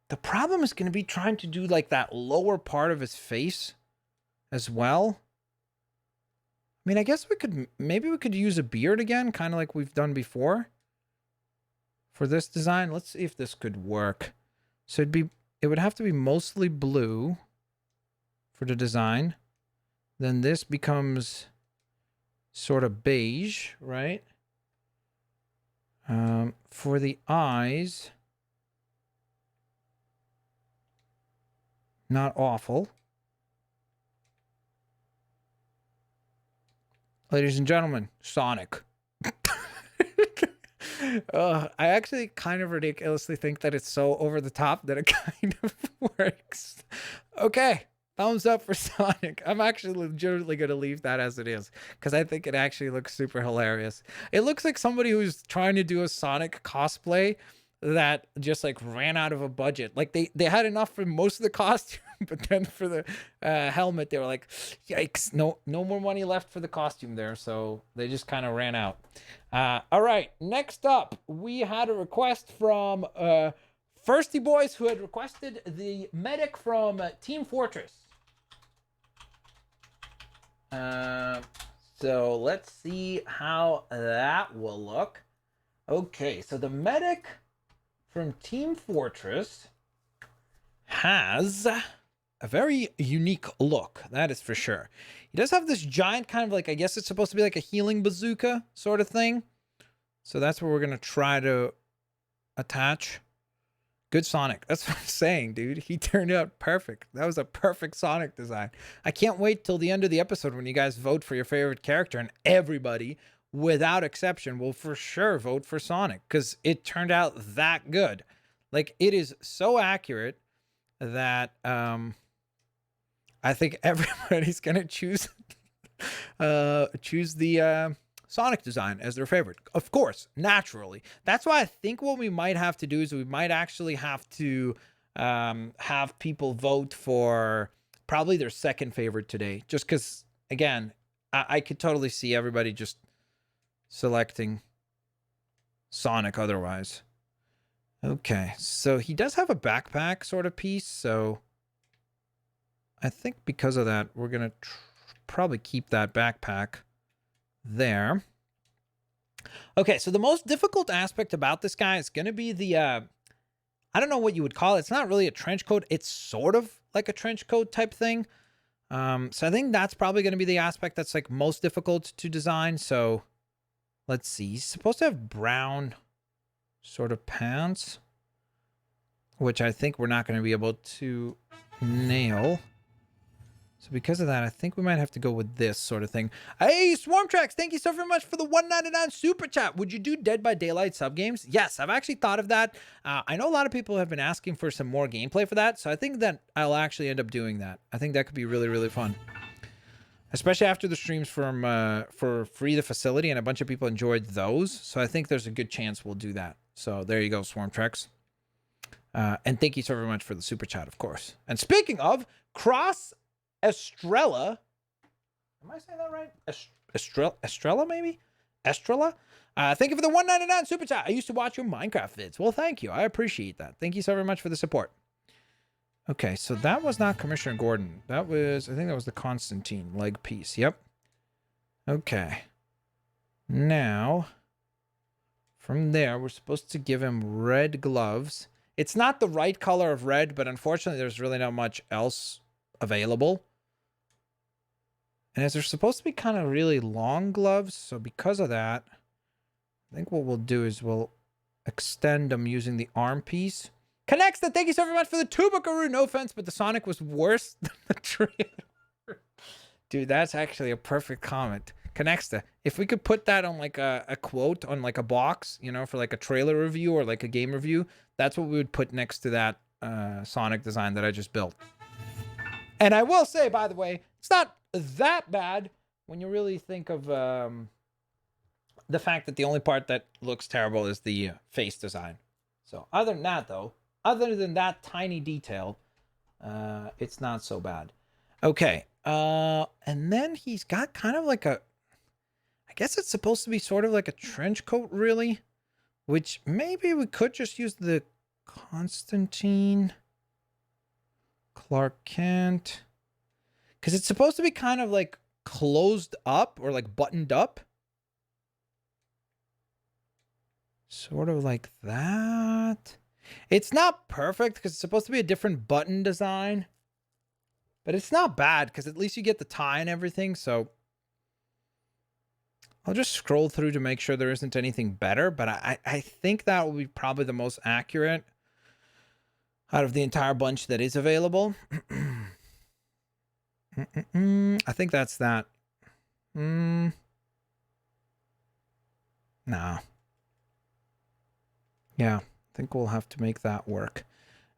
The problem is going to be trying to do like that lower part of his face as well. I mean, I guess maybe we could use a beard again, kind of like we've done before for this design. Let's see if this could work. So it would have to be mostly blue for the design. Then this becomes sort of beige, right? For the eyes, not awful. Ladies and gentlemen, Sonic. I actually kind of ridiculously think that it's so over the top that it kind of works. Okay, thumbs up for Sonic. I'm actually legitimately going to leave that as it is because I think it actually looks super hilarious. It looks like somebody who's trying to do a Sonic cosplay that just like ran out of a budget. Like they had enough for most of the costume, but then for the helmet, they were like, yikes, no more money left for the costume there. So they just kind of ran out. All right, next up, we had a request from Firsty Boys, who had requested the medic from Team Fortress. So let's see how that will look. Okay, so the medic from Team Fortress has a very unique look, that is for sure. He does have this giant kind of like, I guess it's supposed to be like a healing bazooka sort of thing. So that's what we're going to try to attach. Good Sonic. That's what I'm saying, dude. He turned out perfect. That was a perfect Sonic design. I can't wait till the end of the episode when you guys vote for your favorite character, and everybody, without exception, will for sure vote for Sonic because it turned out that good. Like, it is so accurate that I think everybody's gonna choose the Sonic design as their favorite. Of course, naturally. That's why I think what we might have to do is we might actually have to have people vote for probably their second favorite today. Just because, again, I could totally see everybody just selecting Sonic otherwise. Okay, so he does have a backpack sort of piece, so I think because of that, we're going to probably keep that backpack there. Okay, so the most difficult aspect about this guy is going to be the, I don't know what you would call it. It's not really a trench coat. It's sort of like a trench coat type thing. So I think that's probably going to be the aspect that's like most difficult to design. So let's see. He's supposed to have brown sort of pants, which I think we're not going to be able to nail. So because of that, I think we might have to go with this sort of thing. Hey, Swarm Tracks, thank you so very much for the $1.99 super chat. Would you do Dead by Daylight sub games? Yes, I've actually thought of that. I know a lot of people have been asking for some more gameplay for that, so I think that I'll actually end up doing that. I think that could be really, really fun. Especially after the streams from for Free the Facility, and a bunch of people enjoyed those. So I think there's a good chance we'll do that. So there you go, Swarm Tracks. And thank you so very much for the super chat, of course. And speaking of, Cross Estrella, am I saying that right? Estrella, maybe? Estrella? Thank you for the $1.99 super chat. I used to watch your Minecraft vids. Well, thank you. I appreciate that. Thank you so very much for the support. Okay, so that was not Commissioner Gordon. That was, I think that was the Constantine leg piece. Yep. Okay. Now, from there, we're supposed to give him red gloves. It's not the right color of red, but unfortunately, there's really not much else available. And as they're supposed to be kind of really long gloves, so because of that, I think what we'll do is we'll extend them using the arm piece. Connexta, thank you so very much for the 2 buckaroo. No offense, but the Sonic was worse than the trailer. Dude, that's actually a perfect comment. Connexta, if we could put that on like a quote on like a box, you know, for like a trailer review or like a game review, that's what we would put next to that Sonic design that I just built. And I will say, by the way, it's not that bad when you really think of the fact that the only part that looks terrible is the face design. So other than that, though, other than that tiny detail, it's not so bad. Okay. And then he's got kind of like a, I guess it's supposed to be sort of like a trench coat, really, which maybe we could just use the Constantine Clark Kent, because it's supposed to be kind of like closed up or like buttoned up. Sort of like that. It's not perfect because it's supposed to be a different button design, but it's not bad because at least you get the tie and everything. So I'll just scroll through to make sure there isn't anything better, but I think that will be probably the most accurate out of the entire bunch that is available. I think that's that. No. Yeah, I think we'll have to make that work.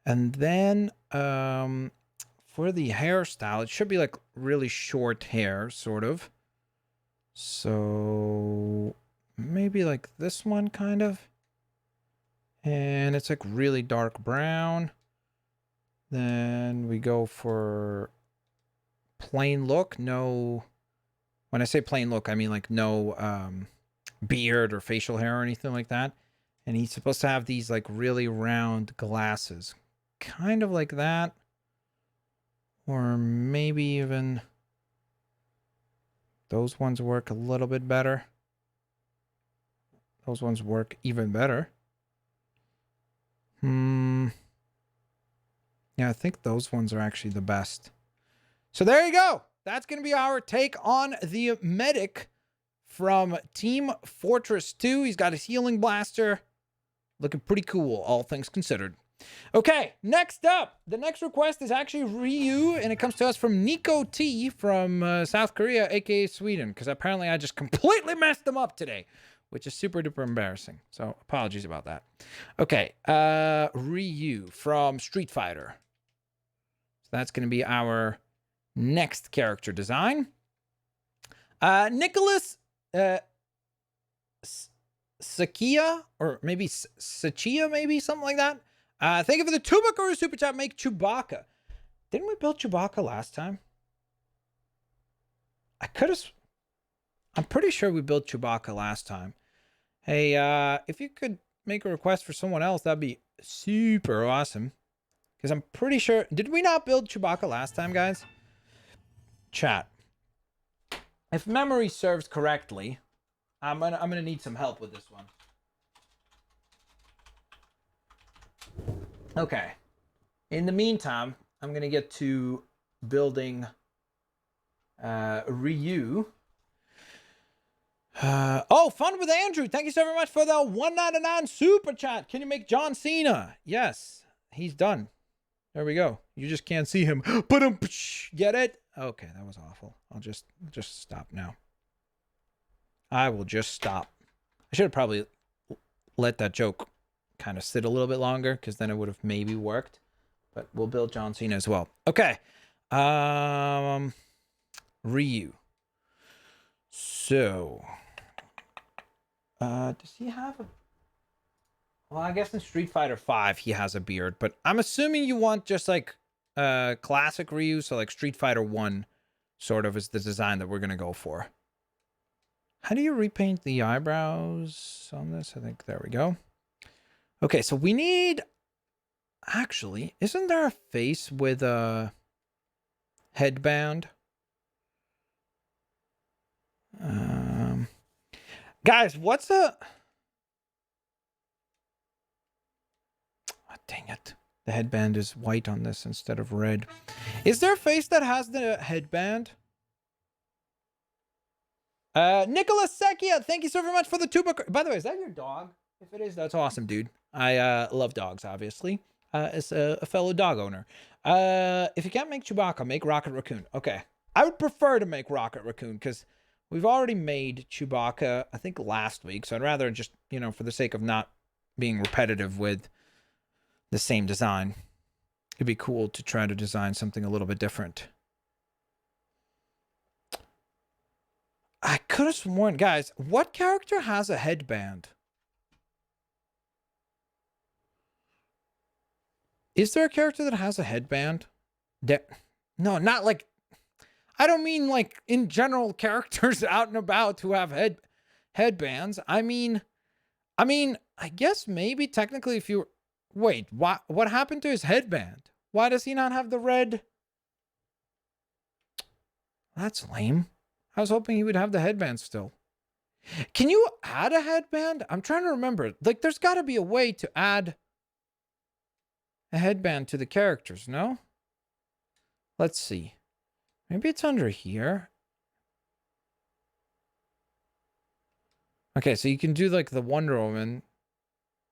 And then for the hairstyle, it should be like really short hair, sort of. So maybe like this one, kind of. And it's like really dark brown. Then we go for plain look. No, when I say plain look, I mean like no beard or facial hair or anything like that. And he's supposed to have these like really round glasses. Kind of like that. Or maybe even those ones work a little bit better. Those ones work even better. Yeah, I think those ones are actually the best. So there you go. That's going to be our take on the medic from Team Fortress 2. He's got his healing blaster. Looking pretty cool, all things considered. Okay, next up. The next request is actually Ryu, and it comes to us from Nico T from South Korea, aka Sweden, because apparently I just completely messed them up today, which is super duper embarrassing. So apologies about that. Okay, Ryu from Street Fighter. So that's going to be our next character design. Nicholas Sakia, or maybe Sachia, maybe something like that. Thank you for the Tubacaru super chat. Make Chewbacca. Didn't we build Chewbacca last time? I'm pretty sure we built Chewbacca last time. Hey, if you could make a request for someone else, that'd be super awesome. Because I'm pretty sure... Did we not build Chewbacca last time, guys? Chat. If memory serves correctly, I'm gonna need some help with this one. Okay. In the meantime, I'm gonna get to building Ryu. Oh, fun with Andrew. Thank you so very much for the $1.99 super chat. Can you make John Cena? Yes, he's done. There we go. You just can't see him. Get it? Okay, that was awful. I'll just stop now. I will just stop. I should have probably let that joke kind of sit a little bit longer, because then it would have maybe worked. But we'll build John Cena as well. Okay. Ryu. So, does he have a... Well, I guess in Street Fighter 5 he has a beard, but I'm assuming you want just like classic Ryu, so like Street Fighter 1 sort of is the design that we're going to go for. How do you repaint the eyebrows on this? I think there we go. Okay, so we need... Actually, isn't there a face with a headband? Guys, what's a... Oh, dang it. The headband is white on this instead of red. Is there a face that has the headband? Nicholas Sekia, thank you so very much for the tuba. By the way, is that your dog? If it is, that's awesome, dude. I love dogs, obviously. As a fellow dog owner. If you can't make Chewbacca, make Rocket Raccoon. Okay. I would prefer to make Rocket Raccoon, because we've already made Chewbacca, I think, last week. So I'd rather just, you know, for the sake of not being repetitive with the same design, it'd be cool to try to design something a little bit different. I could have sworn, guys, what character has a headband? Is there a character that has a headband? No, not like... I don't mean like in general characters out and about who have headbands. I mean, I guess maybe technically if you... Wait, what happened to his headband? Why does he not have the red? That's lame. I was hoping he would have the headband still. Can you add a headband? I'm trying to remember. Like, there's got to be a way to add a headband to the characters, no? Let's see. Maybe it's under here. Okay, so you can do like the Wonder Woman,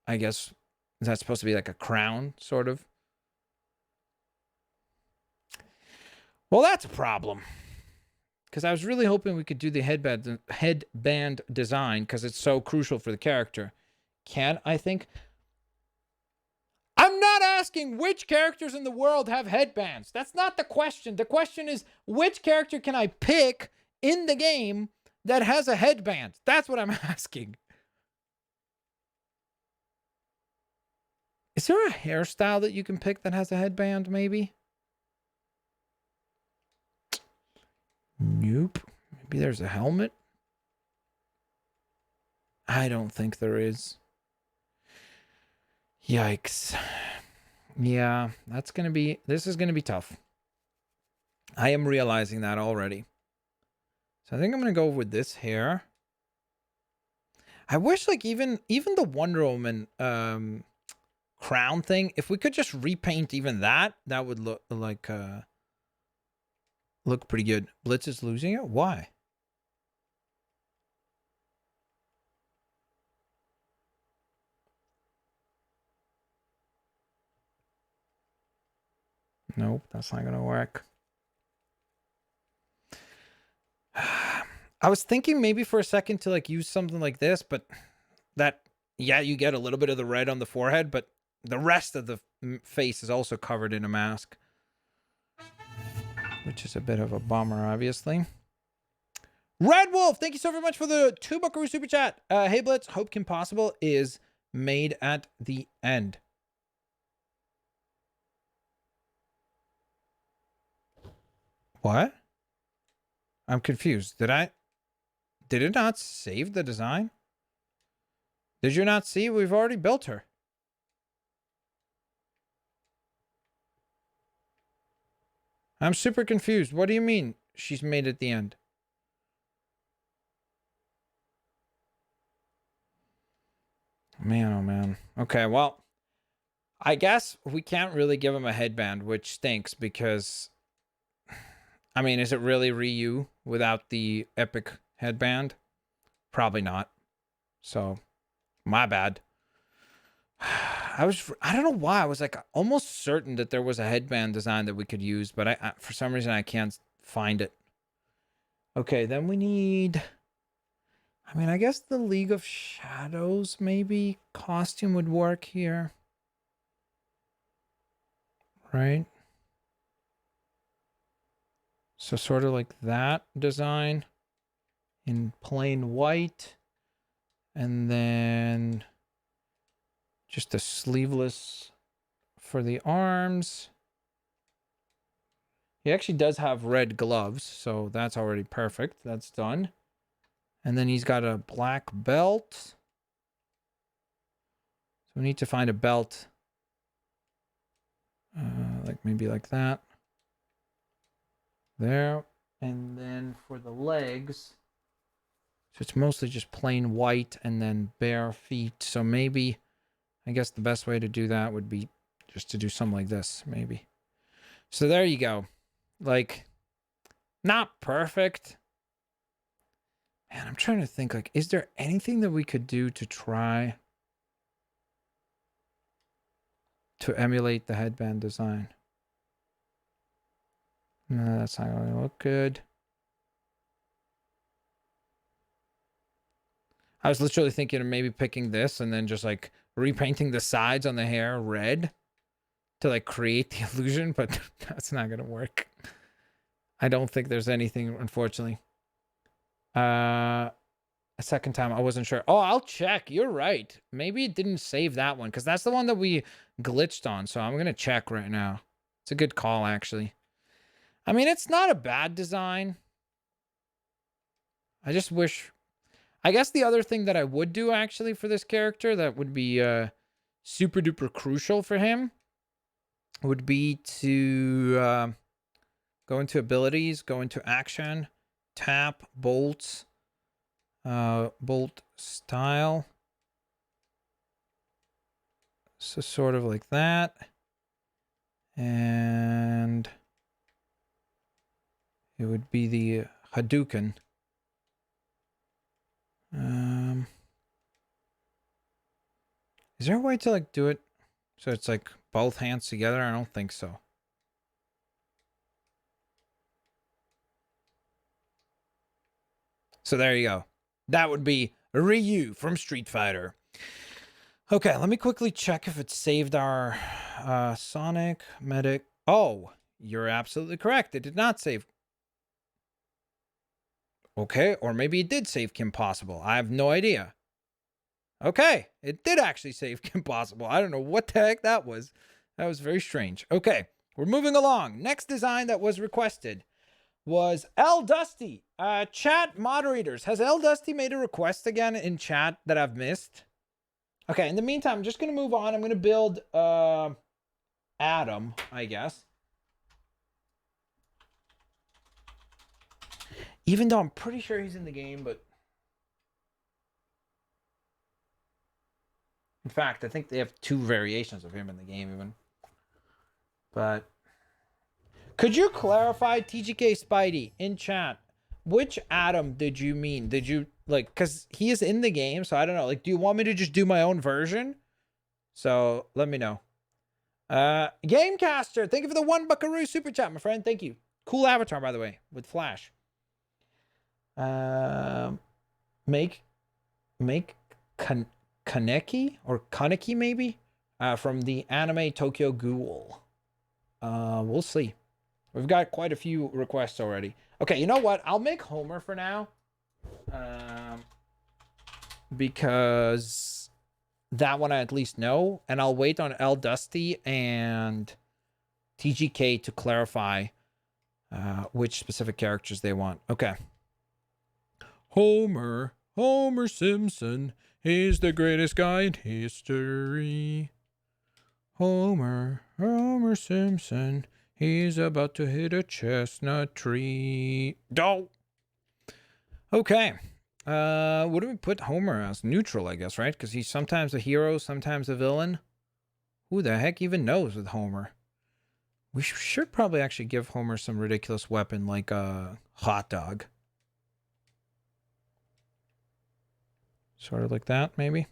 I guess. Is that supposed to be like a crown, sort of? Well, that's a problem. Because I was really hoping we could do the headband design, because it's so crucial for the character. Can I think? I'm not asking which characters in the world have headbands. That's not the question. The question is, which character can I pick in the game that has a headband? That's what I'm asking. Is there a hairstyle that you can pick that has a headband, maybe? Nope. Maybe there's a helmet? I don't think there is. Yikes. Yeah, this is gonna be tough. I am realizing that already. So I think I'm gonna go with this hair. I wish like even the Wonder Woman crown thing, if we could just repaint even that would look like look pretty good. Blitz is losing it? Why? Nope, that's not gonna work. I was thinking maybe for a second to like use something like this, but that, yeah, you get a little bit of the red on the forehead, but the rest of the face is also covered in a mask, which is a bit of a bummer, obviously. Red Wolf, thank you so very much for the 2 buckaroo super chat. Hey Blitz, Hope Kim Possible is made at the end. What? I'm confused. Did it not save the design? Did you not see? We've already built her. I'm super confused. What do you mean she's made at the end? Man, oh man. Okay, well, I guess we can't really give him a headband, which stinks because, I mean, is it really Ryu without the epic headband? Probably not. So, my bad. I don't know why. I was like almost certain that there was a headband design that we could use, but I for some reason I can't find it. Okay, then we need, I mean, I guess the League of Shadows maybe costume would work here. Right? So sort of like that design in plain white. And then just a sleeveless for the arms. He actually does have red gloves, so that's already perfect. That's done. And then he's got a black belt. So we need to find a belt. Like maybe like that. There. And then for the legs, so it's mostly just plain white and then bare feet. So maybe, I guess the best way to do that would be just to do something like this, maybe. So there you go. Like, not perfect. Man, I'm trying to think, like, is there anything that we could do to try to emulate the headband design? No, that's not going to look good. I was literally thinking of maybe picking this and then just like repainting the sides on the hair red to like create the illusion, but that's not going to work. I don't think there's anything, unfortunately. A second time, I wasn't sure. Oh, I'll check. You're right. Maybe it didn't save that one because that's the one that we glitched on. So I'm going to check right now. It's a good call, actually. I mean, it's not a bad design. I just wish... I guess the other thing that I would do, actually, for this character that would be super duper crucial for him would be to go into abilities, go into action, tap, bolts, bolt style. So sort of like that. And it would be the Hadouken. Is there a way to like do it so it's like both hands together? I don't think so. So there you go. That would be Ryu from Street Fighter. Okay, let me quickly check if it saved our Sonic Medic. Oh, you're absolutely correct. It did not save. Okay, or maybe it did save Kim Possible. I have no idea. Okay, it did actually save Kim Possible. I don't know what the heck that was. That was very strange. Okay, we're moving along. Next design that was requested was L Dusty. Chat moderators. Has L Dusty made a request again in chat that I've missed? Okay, in the meantime, I'm just going to move on. I'm going to build Adam, I guess. Even though I'm pretty sure he's in the game, but... In fact, I think they have 2 variations of him in the game even. But... Could you clarify, TGK Spidey, in chat, which Adam did you mean? Did you, like, because he is in the game, so I don't know. Like, do you want me to just do my own version? So, let me know. Gamecaster, thank you for the 1 buckaroo super chat, my friend. Thank you. Cool avatar, by the way, with Flash. Make Kaneki or Kaneki maybe from the anime Tokyo Ghoul. We'll see. We've got quite a few requests already. Okay, you know what? I'll make Homer for now, because that one I at least know, and I'll wait on L Dusty and TGK to clarify which specific characters they want. Okay. Homer Simpson, he's the greatest guy in history. Homer Simpson, he's about to hit a chestnut tree. Oh! Okay. What do we put Homer as? Neutral, I guess, right? Because he's sometimes a hero, sometimes a villain. Who the heck even knows with Homer? We should probably actually give Homer some ridiculous weapon like a hot dog. Sort of like that, maybe.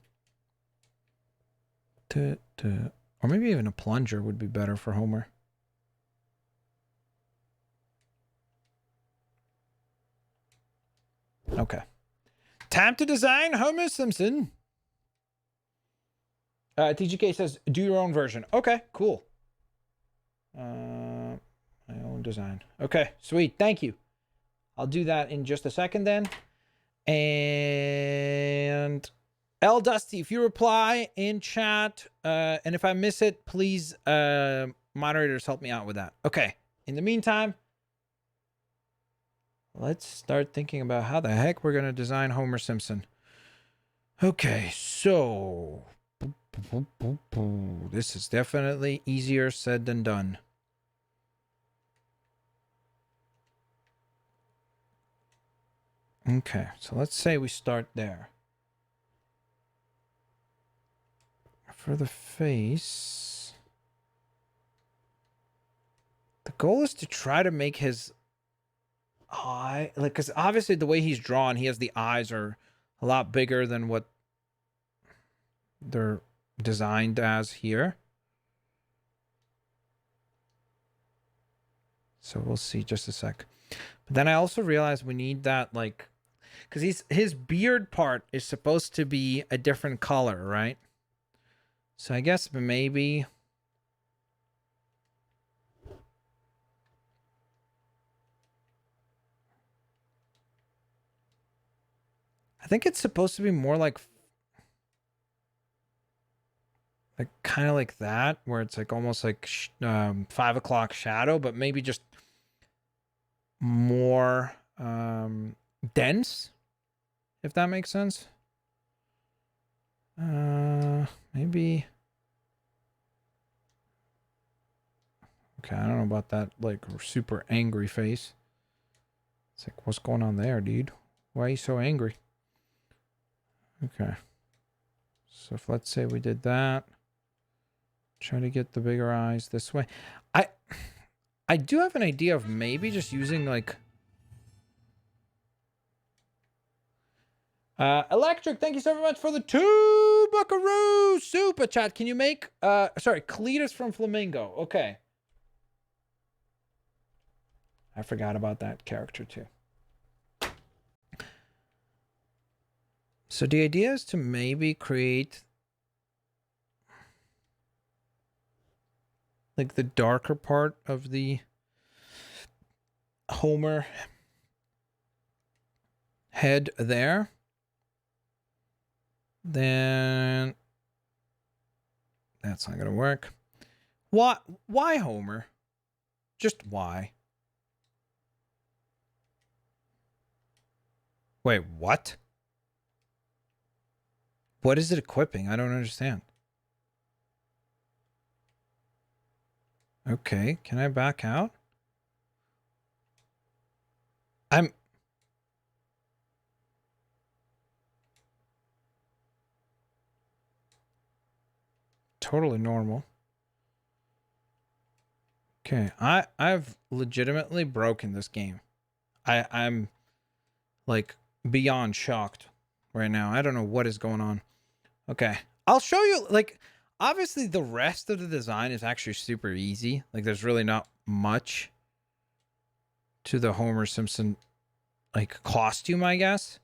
Or maybe even a plunger would be better for Homer. Okay. Time to design Homer Simpson. TGK says, do your own version. Okay, cool. My own design. Okay, sweet. Thank you. I'll do that in just a second then. And L Dusty, if you reply in chat, and if I miss it, please, moderators, help me out with that. Okay. In the meantime, let's start thinking about how the heck we're going to design Homer Simpson. Okay, so this is definitely easier said than done. Okay, so let's say we start there. For the face, the goal is to try to make his eye, like, because obviously the way he's drawn, he has the eyes are a lot bigger than what they're designed as here. So we'll see just a sec. But then I also realized we need that, like, because his beard part is supposed to be a different color, right? So I guess maybe... I think it's supposed to be more like kind of like that, where it's like almost like 5 o'clock shadow, but maybe just more dense, if that makes sense. Maybe. Okay, I don't know about that, like, super angry face. It's like, what's going on there, dude? Why are you so angry? Okay. So if, let's say we did that. Try to get the bigger eyes this way. I do have an idea of maybe just using, like... Electric, thank you so much for the 2 buckaroo super chat. Can you make... sorry, Cletus from Flamingo. Okay. I forgot about that character, too. So the idea is to maybe create... like the darker part of the Homer head there. Then that's not gonna work. Why Homer? Just why? Wait, what? What is it equipping? I don't understand. Okay, can I back out? I'm totally normal. Okay, I've legitimately broken this game. I'm like beyond shocked right now. I don't know what is going on. Okay, I'll show you. Like, obviously the rest of the design is actually super easy. Like, there's really not much to the Homer Simpson like costume, I guess,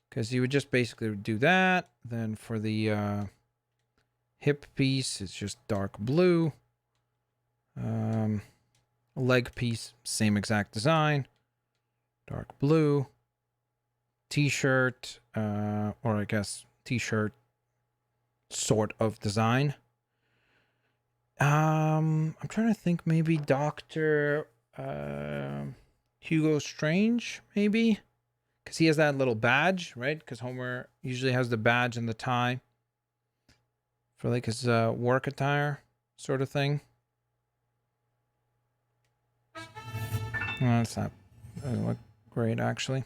because you would just basically do that. Then for the hip piece, it's just dark blue. Leg piece, same exact design, dark blue. T-shirt, or I guess t-shirt sort of design. I'm trying to think, maybe Dr. Hugo Strange, maybe? Because he has that little badge, right? Because Homer usually has the badge and the tie for like his work attire sort of thing. That's not doesn't look great, actually.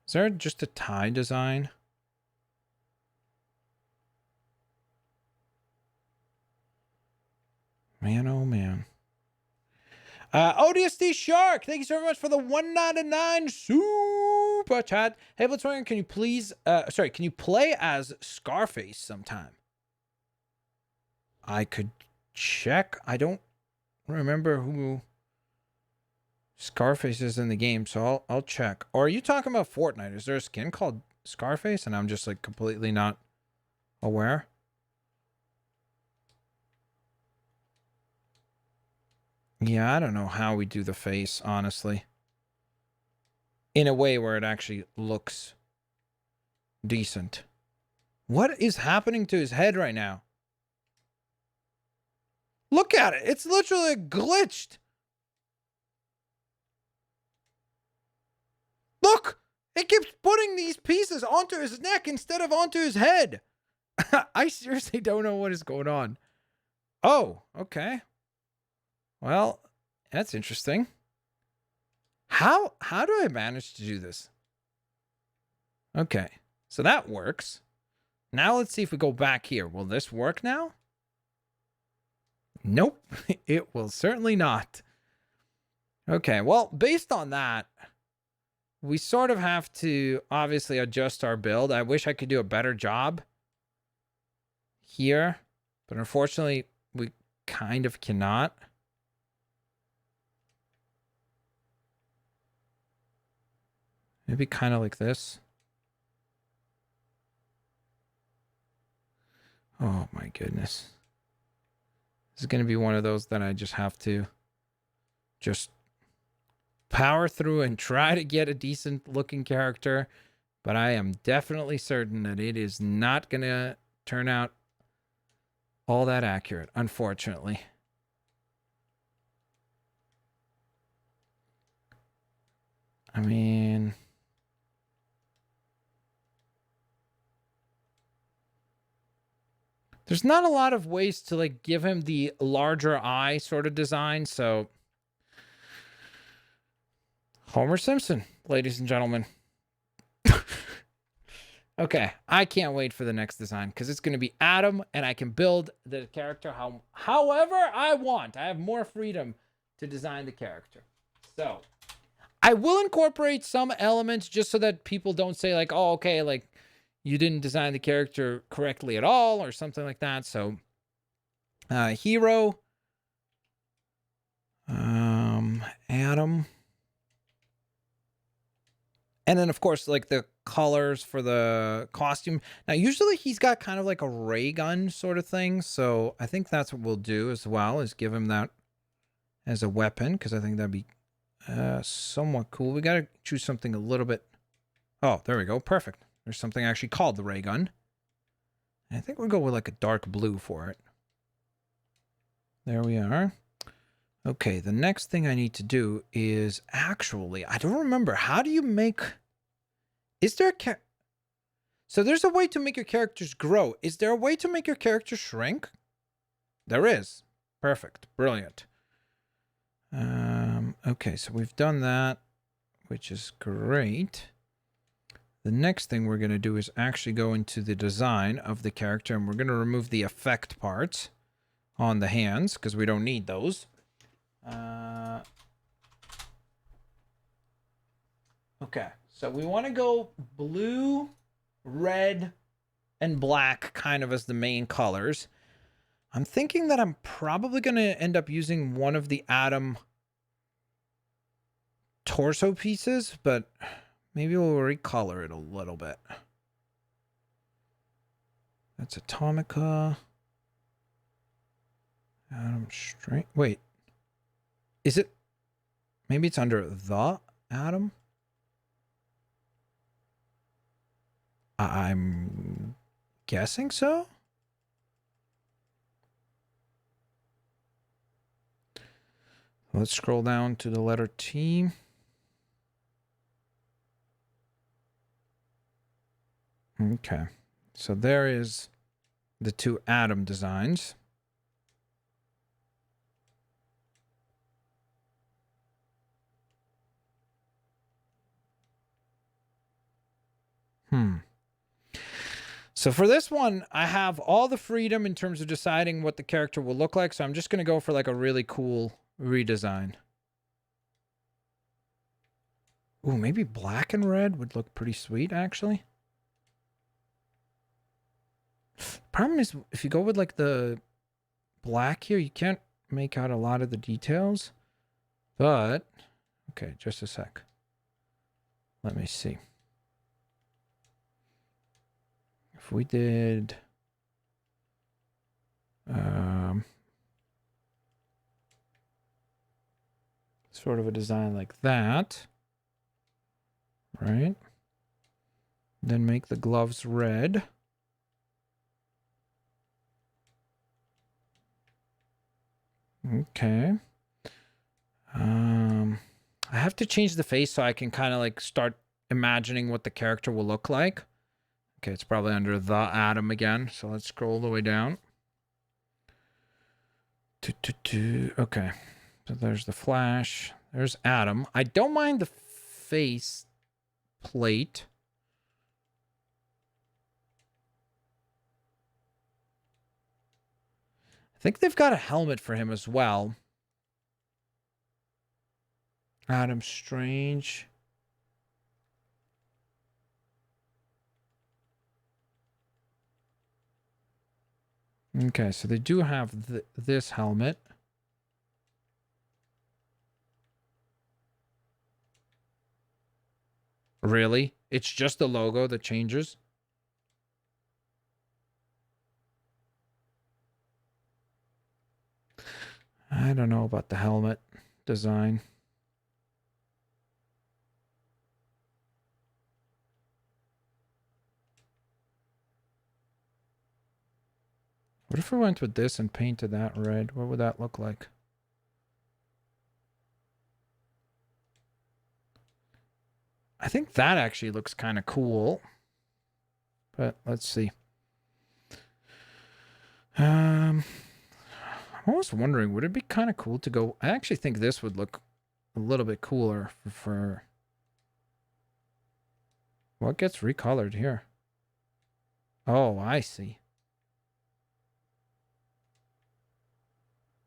Is there just a tie design? Man, oh man. ODSD Shark, thank you so much for the 199 super chat. Hey, Blitzwinger, can you please, can you play as Scarface sometime? I could check. I don't remember who Scarface is in the game, so I'll check. Or are you talking about Fortnite? Is there a skin called Scarface and I'm just like completely not aware? Yeah, I don't know how we do the face, honestly. In a way where it actually looks decent. What is happening to his head right now? Look at it. It's literally glitched. Look! It keeps putting these pieces onto his neck instead of onto his head. I seriously don't know what is going on. Oh, okay. Well, that's interesting. How do I manage to do this? Okay, so that works. Now let's see if we go back here. Will this work now? Nope, it will certainly not. Okay, well, based on that, we sort of have to obviously adjust our build. I wish I could do a better job here, but unfortunately, we kind of cannot. Maybe kind of like this. Oh my goodness. This is going to be one of those that I just have to just power through and try to get a decent looking character. But I am definitely certain that it is not going to turn out all that accurate, unfortunately. I mean, there's not a lot of ways to like give him the larger eye sort of design. So Homer Simpson, ladies and gentlemen. Okay, I can't wait for the next design because it's going to be Adam and I can build the character however I want. I have more freedom to design the character. So I will incorporate some elements just so that people don't say like, oh, okay, like you didn't design the character correctly at all or something like that. So hero, Adam. And then, of course, like the colors for the costume. Now, usually he's got kind of like a ray gun sort of thing. So I think that's what we'll do as well, is give him that as a weapon, because I think that'd be somewhat cool. We got to choose something a little bit. Oh, there we go. Perfect. There's something actually called the ray gun. I think we'll go with like a dark blue for it. There we are. Okay, the next thing I need to do is actually, I don't remember. How do you make... Is there a... So there's a way to make your characters grow. Is there a way to make your characters shrink? There is. Perfect. Brilliant. Okay, so we've done that, which is great. The next thing we're going to do is actually go into the design of the character, and we're going to remove the effect parts on the hands, because we don't need those. Okay, so we want to go blue, red, and black kind of as the main colors. I'm thinking that I'm probably going to end up using one of the Atom torso pieces, but maybe we'll recolor it a little bit. That's Atomica. Atom Strength. Wait. Is it? Maybe it's under the Atom? I'm guessing so. Let's scroll down to the letter T. Okay. So there is the two Atom designs. So for this one, I have all the freedom in terms of deciding what the character will look like. So I'm just going to go for like a really cool redesign. Ooh, maybe black and red would look pretty sweet, actually. Problem is, if you go with like the black here, you can't make out a lot of the details. But, okay, just a sec. Let me see. If we did... sort of a design like that. Right? Then make the gloves red. Okay. I have to change the face so I can kind of like start imagining what the character will look like. Okay, it's probably under the Atom again. So let's scroll all the way down. Okay. So there's the Flash. There's Atom. I don't mind the face plate. I think they've got a helmet for him as well. Adam Strange. Okay, so they do have this helmet. Really? It's just the logo that changes? I don't know about the helmet design. What if we went with this and painted that red? What would that look like? I think that actually looks kind of cool. But let's see. I'm almost wondering, would it be kind of cool to go... I actually think this would look a little bit cooler for... What gets recolored here? Oh, I see.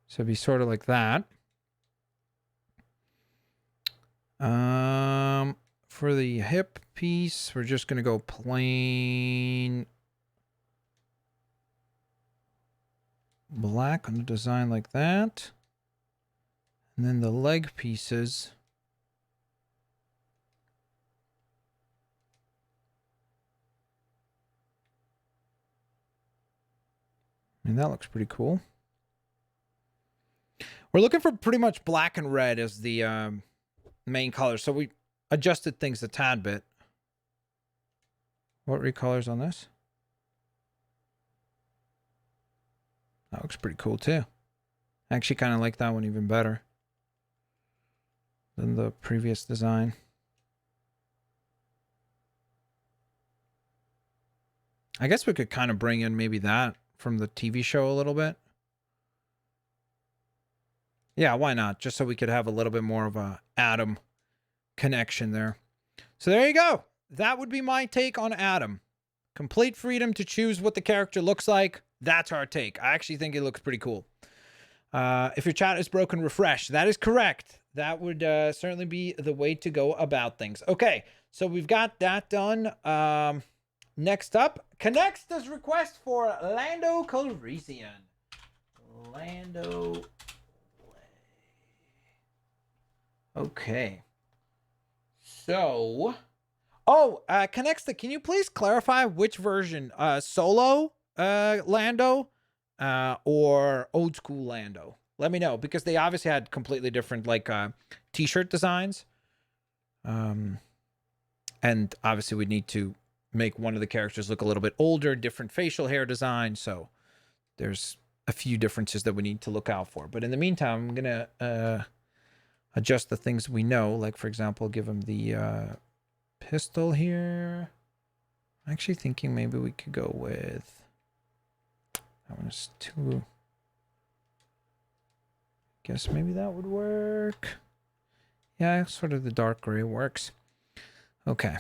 So it'd be sort of like that. For the hip piece, we're just going to go plain black on the design like that. And then the leg pieces. And that looks pretty cool. We're looking for pretty much black and red as the main color. So we adjusted things a tad bit. What recolors on this? That looks pretty cool too. I actually kind of like that one even better than the previous design. I guess we could kind of bring in maybe that from the TV show a little bit. Yeah, why not? Just so we could have a little bit more of a Adam connection there. So there you go. That would be my take on Adam. Complete freedom to choose what the character looks like. That's our take. I actually think it looks pretty cool. If your chat is broken, refresh. That is correct. That would certainly be the way to go about things. Okay, so we've got that done. Next up, Connexta's request for Lando Calrissian. Lando. Okay. So, Connexta, can you please clarify which version? Solo Lando or old school Lando? Let me know, because they obviously had completely different like t-shirt designs. And obviously we need to make one of the characters look a little bit older, different facial hair design, so there's a few differences that we need to look out for. But in the meantime, I'm gonna adjust the things we know, like for example, give him the pistol here. I'm actually thinking maybe we could go with that one is too. Guess maybe that would work. Yeah, sort of the dark gray works. Okay.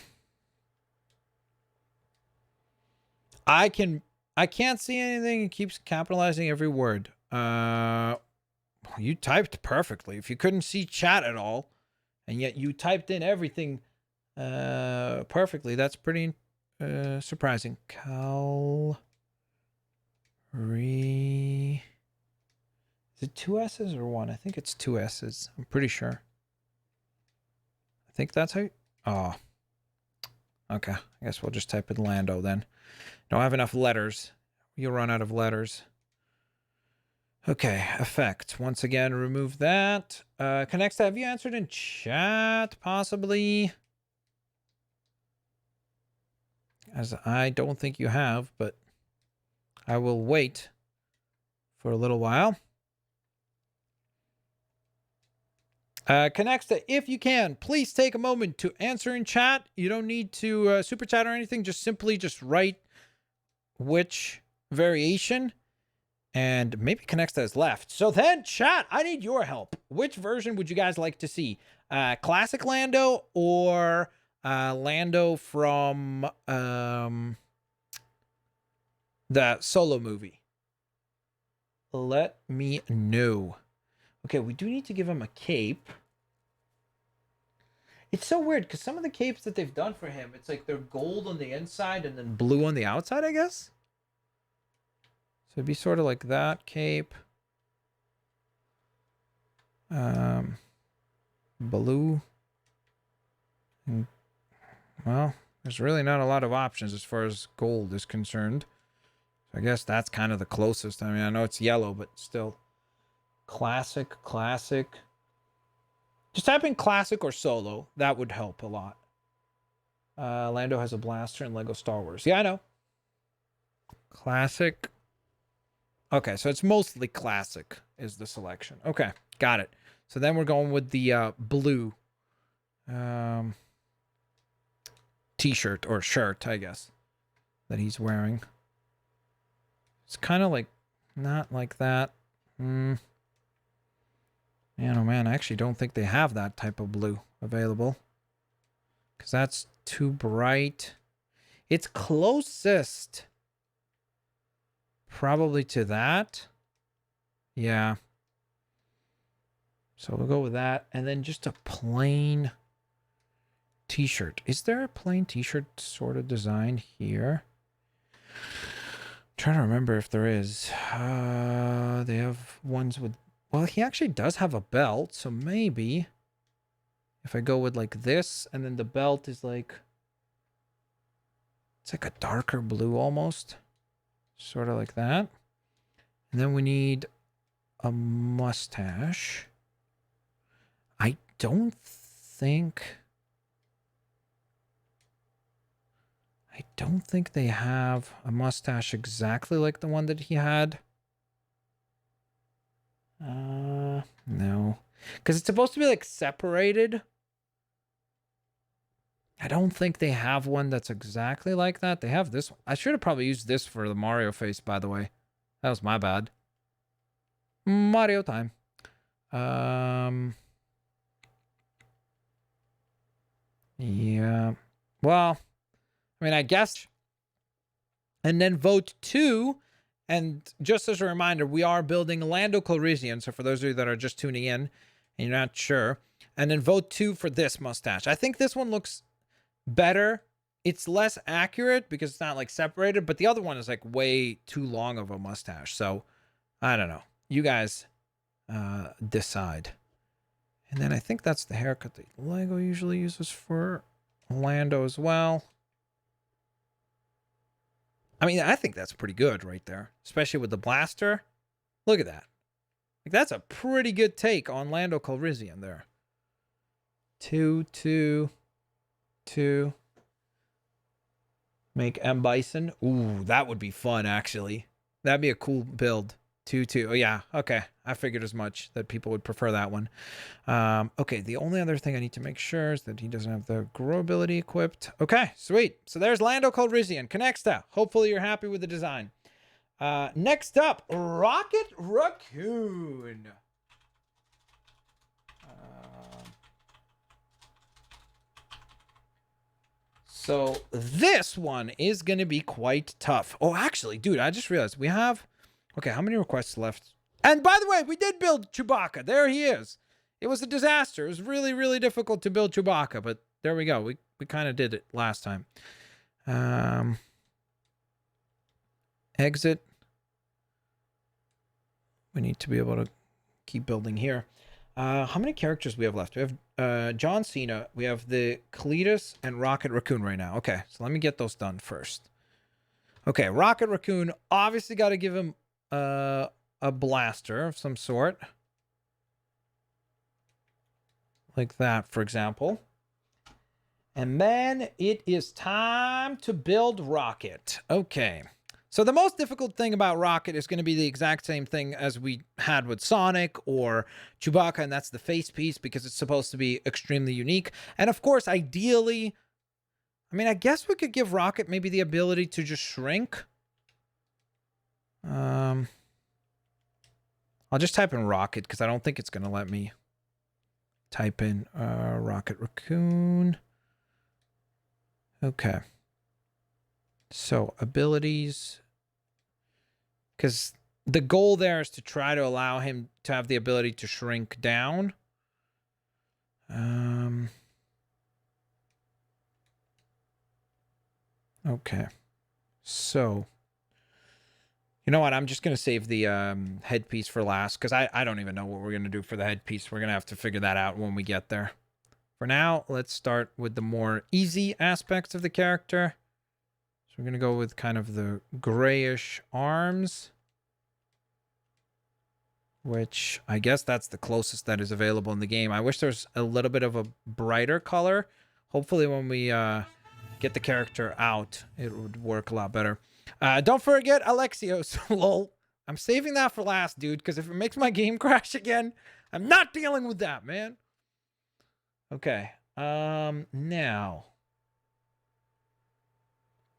I can't see anything. It keeps capitalizing every word. You typed perfectly. If you couldn't see chat at all, and yet you typed in everything perfectly, that's pretty surprising. Is it 2 S's or 1? I think it's 2 S's. I'm pretty sure. I think that's how you... Oh. Okay. I guess we'll just type in Lando then. Don't have enough letters. You'll run out of letters. Okay. Effect. Once again, remove that. Connexta, have you answered in chat? Possibly. As I don't think you have, but I will wait for a little while. Connexta, if you can, please take a moment to answer in chat. You don't need to super chat or anything. Just simply write which variation, and maybe Connexta has left. So then, chat, I need your help. Which version would you guys like to see? Classic Lando or Lando from the Solo movie? Let me know. Okay, we do need to give him a cape. It's so weird, because some of the capes that they've done for him, it's like they're gold on the inside and then blue on the outside, I guess? So it'd be sort of like that cape. Blue. And, well, there's really not a lot of options as far as gold is concerned. So I guess that's kind of the closest. I mean, I know it's yellow, but still. Classic. Just type in classic or solo. That would help a lot. Lando has a blaster in Lego Star Wars. Yeah, I know. Classic. Okay, so it's mostly classic is the selection. Okay, got it. So then we're going with the blue t-shirt or shirt, I guess, that he's wearing. It's kind of like not like that. Man, oh man, I actually don't think they have that type of blue available, because that's too bright. It's closest probably to that. Yeah. So we'll go with that. And then just a plain t-shirt. Is there a plain t-shirt sort of design here? I'm trying to remember if there is. They have ones with... Well, he actually does have a belt, so maybe if I go with like this, and then the belt is like... It's like a darker blue almost. Sort of like that. And then we need a mustache. I don't think they have a mustache exactly like the one that he had. No. Because it's supposed to be like separated. I don't think they have one that's exactly like that. They have this one. I should have probably used this for the Mario face, by the way. That was my bad. Mario time. Yeah. Well, I mean, I guess. And then vote 2. And just as a reminder, we are building Lando Calrissian. So for those of you that are just tuning in and you're not sure. And then vote 2 for this mustache. I think this one looks better. It's less accurate because it's not like separated, but the other one is like way too long of a mustache. So I don't know. You guys decide. And then I think that's the haircut that Lego usually uses for Lando as well. I mean, I think that's pretty good right there, especially with the blaster. Look at that. Like, that's a pretty good take on Lando Calrissian there. 2, 2, 2. Make M. Bison. Ooh, that would be fun, actually. That'd be a cool build. 2, 2. Oh, yeah. Okay. I figured as much that people would prefer that one. Okay. The only other thing I need to make sure is that he doesn't have the grow ability equipped. Okay. Sweet. So there's Lando Calrissian. Connecta. Hopefully you're happy with the design. Next up, Rocket Raccoon. So this one is going to be quite tough. Oh, actually, dude, I just realized we have... Okay, how many requests left? And by the way, we did build Chewbacca. There he is. It was a disaster. It was really, really difficult to build Chewbacca, but there we go. We kind of did it last time. Exit. We need to be able to keep building here. How many characters we have left? We have John Cena. We have the Cletus and Rocket Raccoon right now. Okay, so let me get those done first. Okay, Rocket Raccoon. Obviously got to give him a blaster of some sort. Like that, for example. And then it is time to build Rocket. Okay. So the most difficult thing about Rocket is going to be the exact same thing as we had with Sonic or Chewbacca, and that's the face piece because it's supposed to be extremely unique. And of course, ideally, I mean, I guess we could give Rocket maybe the ability to just shrink. I'll just type in Rocket because I don't think it's going to let me type in Rocket Raccoon. Okay. So abilities, because the goal there is to try to allow him to have the ability to shrink down. Okay. So, you know what? I'm just going to save the headpiece for last because I don't even know what we're going to do for the headpiece. We're going to have to figure that out when we get there. For now, let's start with the more easy aspects of the character. So we're going to go with kind of the grayish arms, which I guess that's the closest that is available in the game. I wish there's a little bit of a brighter color. Hopefully when we get the character out, it would work a lot better. Don't forget Alexios. Lol. I'm saving that for last, dude, because if it makes my game crash again, I'm not dealing with that, man. Okay. Now...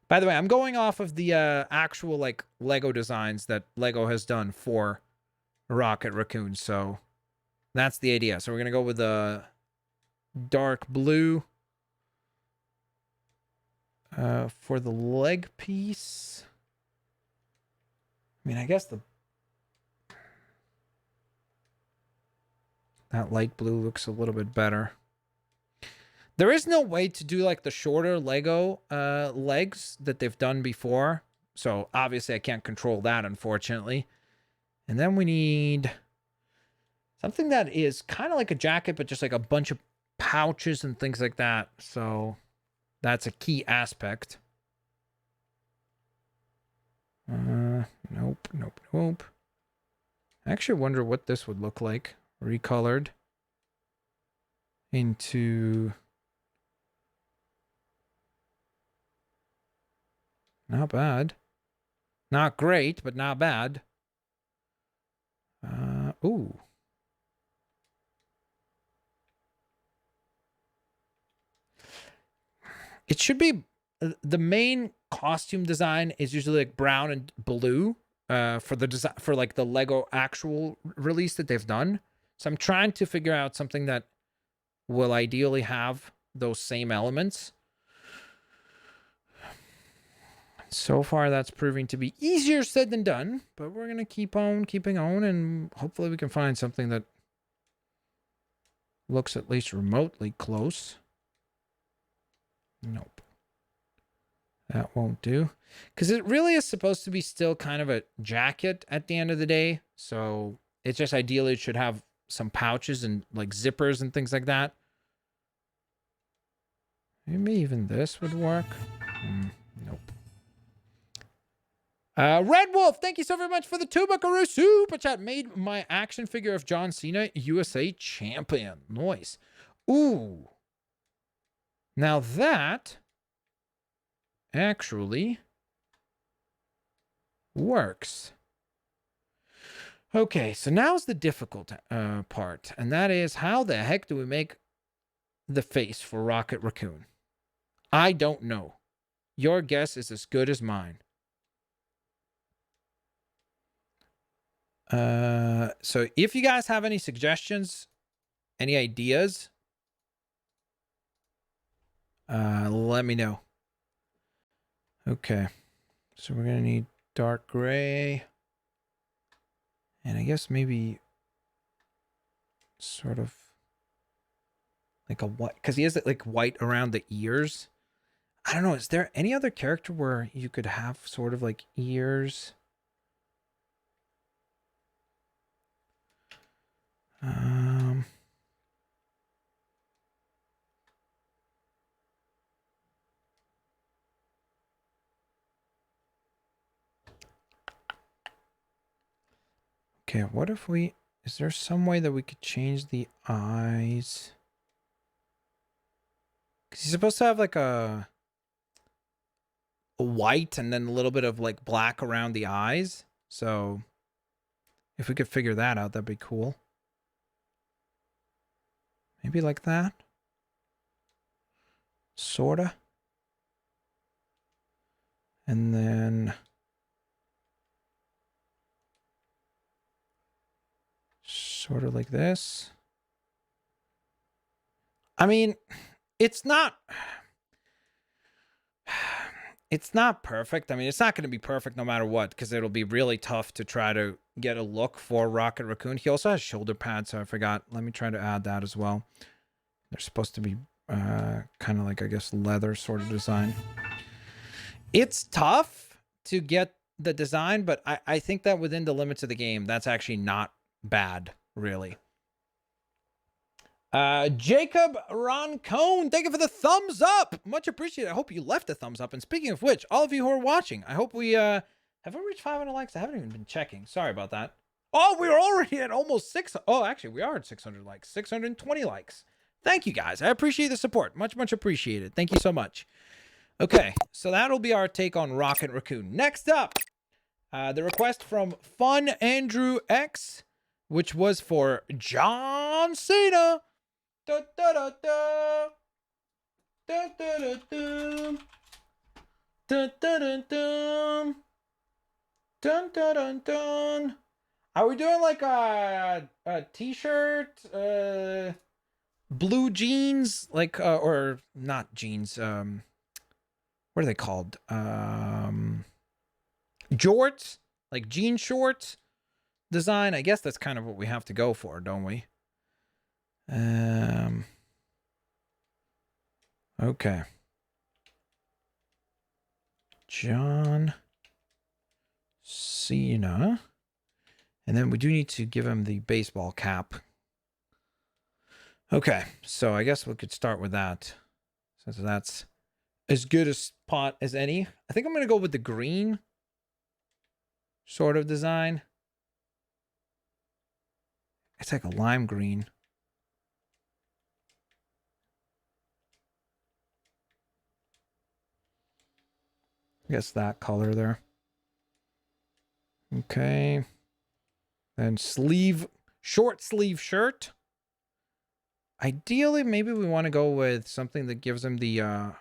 By the way, I'm going off of the actual like Lego designs that Lego has done for Rocket Raccoon. So that's the idea. So we're going to go with the dark blue for the leg piece. I mean, I guess that light blue looks a little bit better. There is no way to do like the shorter Lego legs that they've done before. So obviously I can't control that, unfortunately. And then we need something that is kind of like a jacket, but just like a bunch of pouches and things like that. So that's a key aspect. Nope. I actually wonder what this would look like. Recolored into... Not bad. Not great, but not bad. Ooh. It should be the main costume design is usually like brown and blue for the design for like the Lego actual release that they've done. So I'm trying to figure out something that will ideally have those same elements. So far, that's proving to be easier said than done, but we're going to keep on keeping on, and hopefully we can find something that looks at least remotely close. Nope. That won't do. Because it really is supposed to be still kind of a jacket at the end of the day, so it's just ideally it should have some pouches and like zippers and things like that. Maybe even this would work. Nope. Red Wolf, thank you so very much for the 2 buckaroo super chat. Made my action figure of John Cena USA champion. Nice. Ooh. Now that actually works. Okay, so now's the difficult part, and that is how the heck do we make the face for Rocket Raccoon? I don't know. Your guess is as good as mine. So if you guys have any suggestions, any ideas, let me know. Okay, so we're gonna need dark gray, and I guess maybe sort of like a white, because he has like white around the ears. I don't know, is there any other character where you could have sort of like ears? Okay, what if we... Is there some way that we could change the eyes? Because he's supposed to have like a white and then a little bit of like black around the eyes. So if we could figure that out, that'd be cool. Maybe like that. Sorta. And then... sort of like this. I mean, it's not... It's not perfect. I mean, it's not going to be perfect no matter what, because it'll be really tough to try to get a look for Rocket Raccoon. He also has shoulder pads, so I forgot. Let me try to add that as well. They're supposed to be kind of like, I guess, leather sort of design. It's tough to get the design, but I think that within the limits of the game, that's actually not bad, really. Jacob Roncone, thank you for the thumbs up. Much appreciated. I hope you left a thumbs up. And speaking of which, all of you who are watching, I hope we have we reached 500 likes? I haven't even been checking. Sorry about that. Oh, we're already at almost 600. Oh, actually, we are at 600 likes. 620 likes. Thank you, guys. I appreciate the support. Much, much appreciated. Thank you so much. Okay, so that'll be our take on Rocket Raccoon. Next up, the request from Fun Andrew X, which was for John Cena. Da, da, da, da. Da, da, da, da. Dun, dun, dun, dun. Dun, dun, dun, dun. Are we doing like a t-shirt, blue jeans, like or not jeans, what are they called? Jorts, like jean shorts design? I guess that's kind of what we have to go for, don't we? Okay. John Cena. And then we do need to give him the baseball cap. Okay, so I guess we could start with that, since that's as good a spot as any. I think I'm going to go with the green sort of design. It's like a lime green. I guess that color there. Okay. Then sleeve short sleeve shirt. Ideally, maybe we want to go with something that gives him the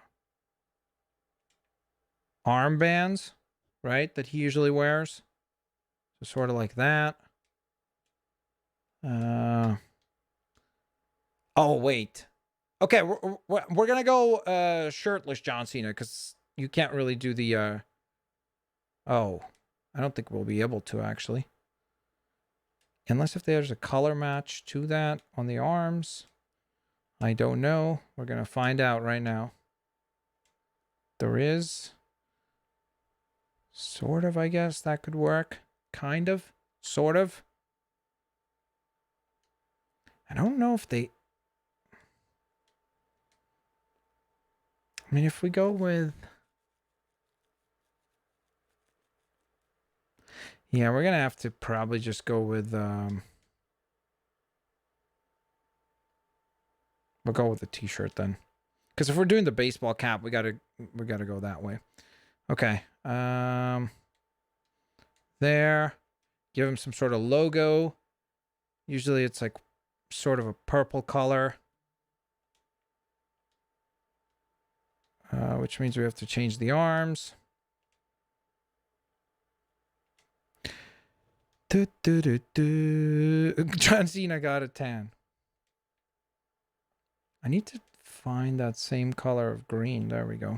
armbands, right? That he usually wears. So sort of like that. Oh, wait. Okay, we're going to go shirtless John Cena because you can't really do the... Oh, I don't think we'll be able to, actually. Unless if there's a color match to that on the arms. I don't know. We're going to find out right now. There is. Sort of, I guess, that could work. Kind of. Sort of. I don't know if they... I mean, if we go with... Yeah, we're going to have to probably just go with... We'll go with the t-shirt then. Because if we're doing the baseball cap, we gotta go that way. Okay. There. Give him some sort of logo. Usually it's like sort of a purple color. Which means we have to change the arms. John Cena got a tan. I need to find that same color of green. There we go.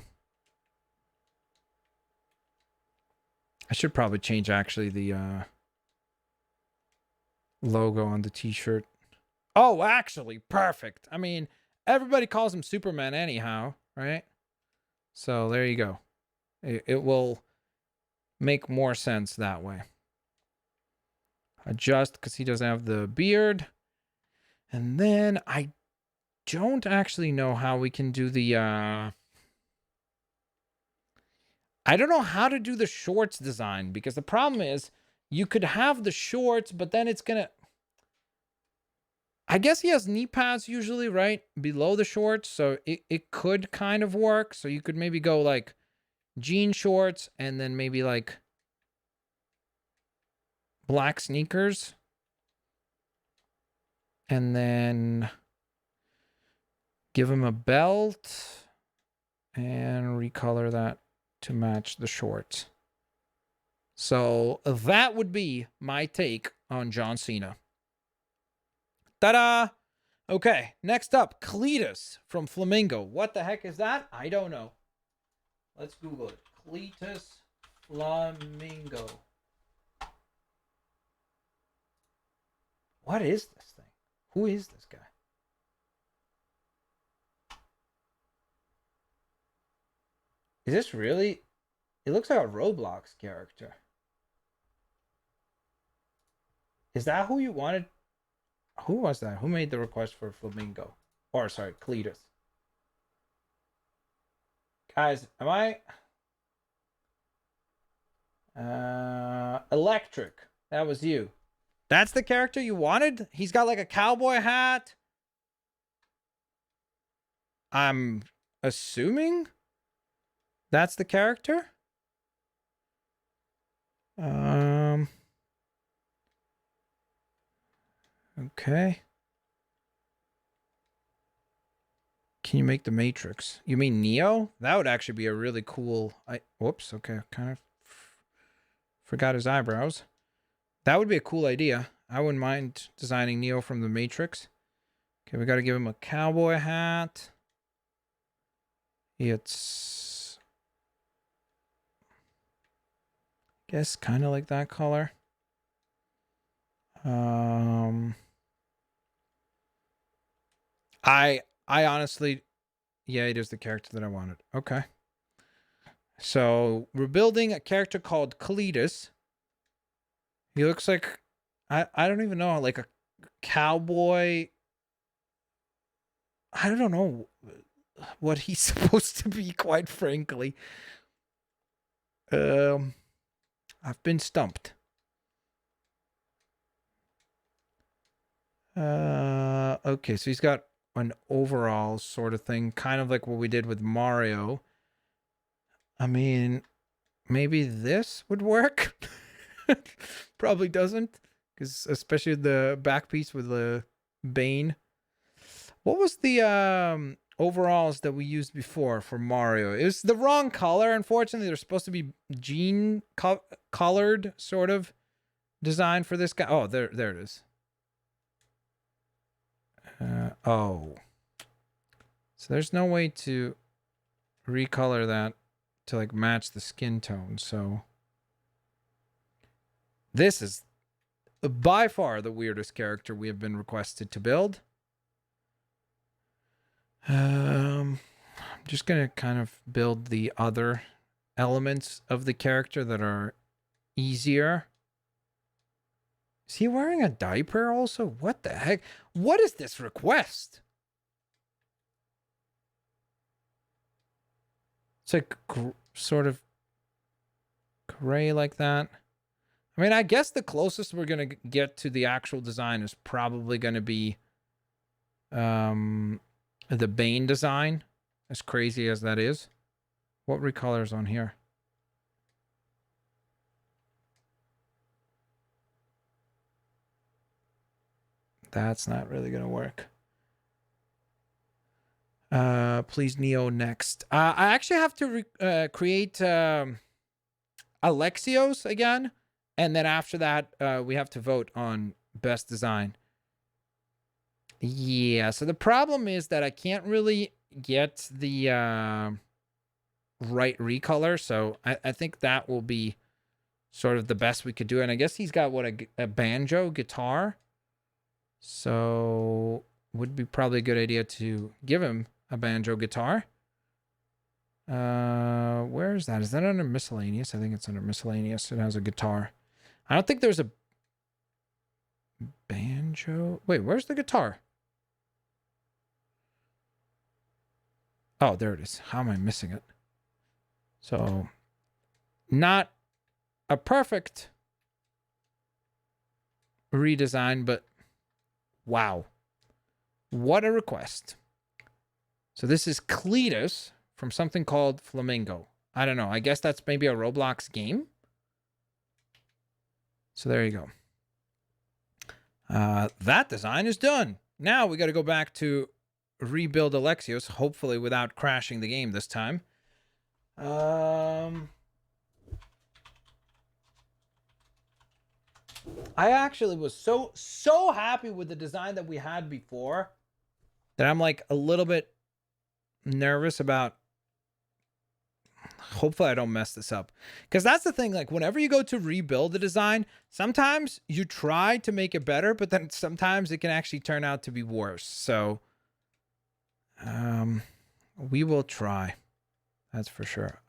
I should probably change actually the logo on the t-shirt. Oh, actually, perfect. I mean, everybody calls him Superman anyhow, right? So there you go. It will make more sense that way. Adjust because he doesn't have the beard. And then I don't actually know how we can do the... I don't know how to do the shorts design because the problem is you could have the shorts, but then it's going to... I guess he has knee pads usually, right? Below the shorts. So it could kind of work. So you could maybe go like jean shorts and then maybe like black sneakers. And then give him a belt and recolor that to match the shorts. So that would be my take on John Cena. Ta-da! Okay, next up, Cletus from Flamingo. What the heck is that? I don't know. Let's Google it. Cletus Flamingo. What is this thing? Who is this guy? Is this really... It looks like a Roblox character. Is that who you wanted? Who was that? Who made the request for Flamingo? Or, sorry, Cletus. Guys, am I... Electric. That was you. That's the character you wanted? He's got like a cowboy hat. I'm assuming that's the character. Okay. Can you make the Matrix? You mean Neo? That would actually be a really cool... Whoops, okay. Kind of forgot his eyebrows. That would be a cool idea. I wouldn't mind designing Neo from the Matrix. Okay, we got to give him a cowboy hat. It's... I guess kind of like that color. I honestly... Yeah, it is the character that I wanted. Okay. So, we're building a character called Cletus. He looks like... I don't even know, like a cowboy... I don't know what he's supposed to be, quite frankly. I've been stumped. Okay, so he's got an overall sort of thing, kind of like what we did with Mario. I mean, maybe this would work. Probably doesn't. because especially the back piece with the Bane. What was the overalls that we used before for Mario? It was the wrong color. Unfortunately, they're supposed to be jean colored sort of design for this guy. Oh, there it is. Oh, so there's no way to recolor that to like match the skin tone. So this is by far the weirdest character we have been requested to build. I'm just gonna kind of build the other elements of the character that are easier. Is he wearing a diaper also? What the heck? What is this request? It's like sort of gray like that. I mean, I guess the closest we're going to get to the actual design is probably going to be the Bane design, as crazy as that is. What recolors on here? That's not really going to work. Please Neo next. I actually have to create Alexios again. And then after that, we have to vote on best design. Yeah, so the problem is that I can't really get the right recolor. So I think that will be sort of the best we could do. And I guess he's got, what, a banjo guitar. So would be probably a good idea to give him a banjo guitar. Where is that? Is that under miscellaneous? I think it's under miscellaneous. It has a guitar. I don't think there's a banjo. Wait, where's the guitar? Oh, there it is. How am I missing it? So, not a perfect redesign, but wow. What a request. So this is Cletus from something called Flamingo. I don't know. I guess that's maybe a Roblox game. So there you go. That design is done. Now we got to go back to rebuild Alexios, hopefully without crashing the game this time. I actually was so happy with the design that we had before that I'm like a little bit nervous about. Hopefully I don't mess this up, because that's the thing. Like, whenever you go to rebuild a design, sometimes you try to make it better, but then sometimes it can actually turn out to be worse. So we will try, that's for sure.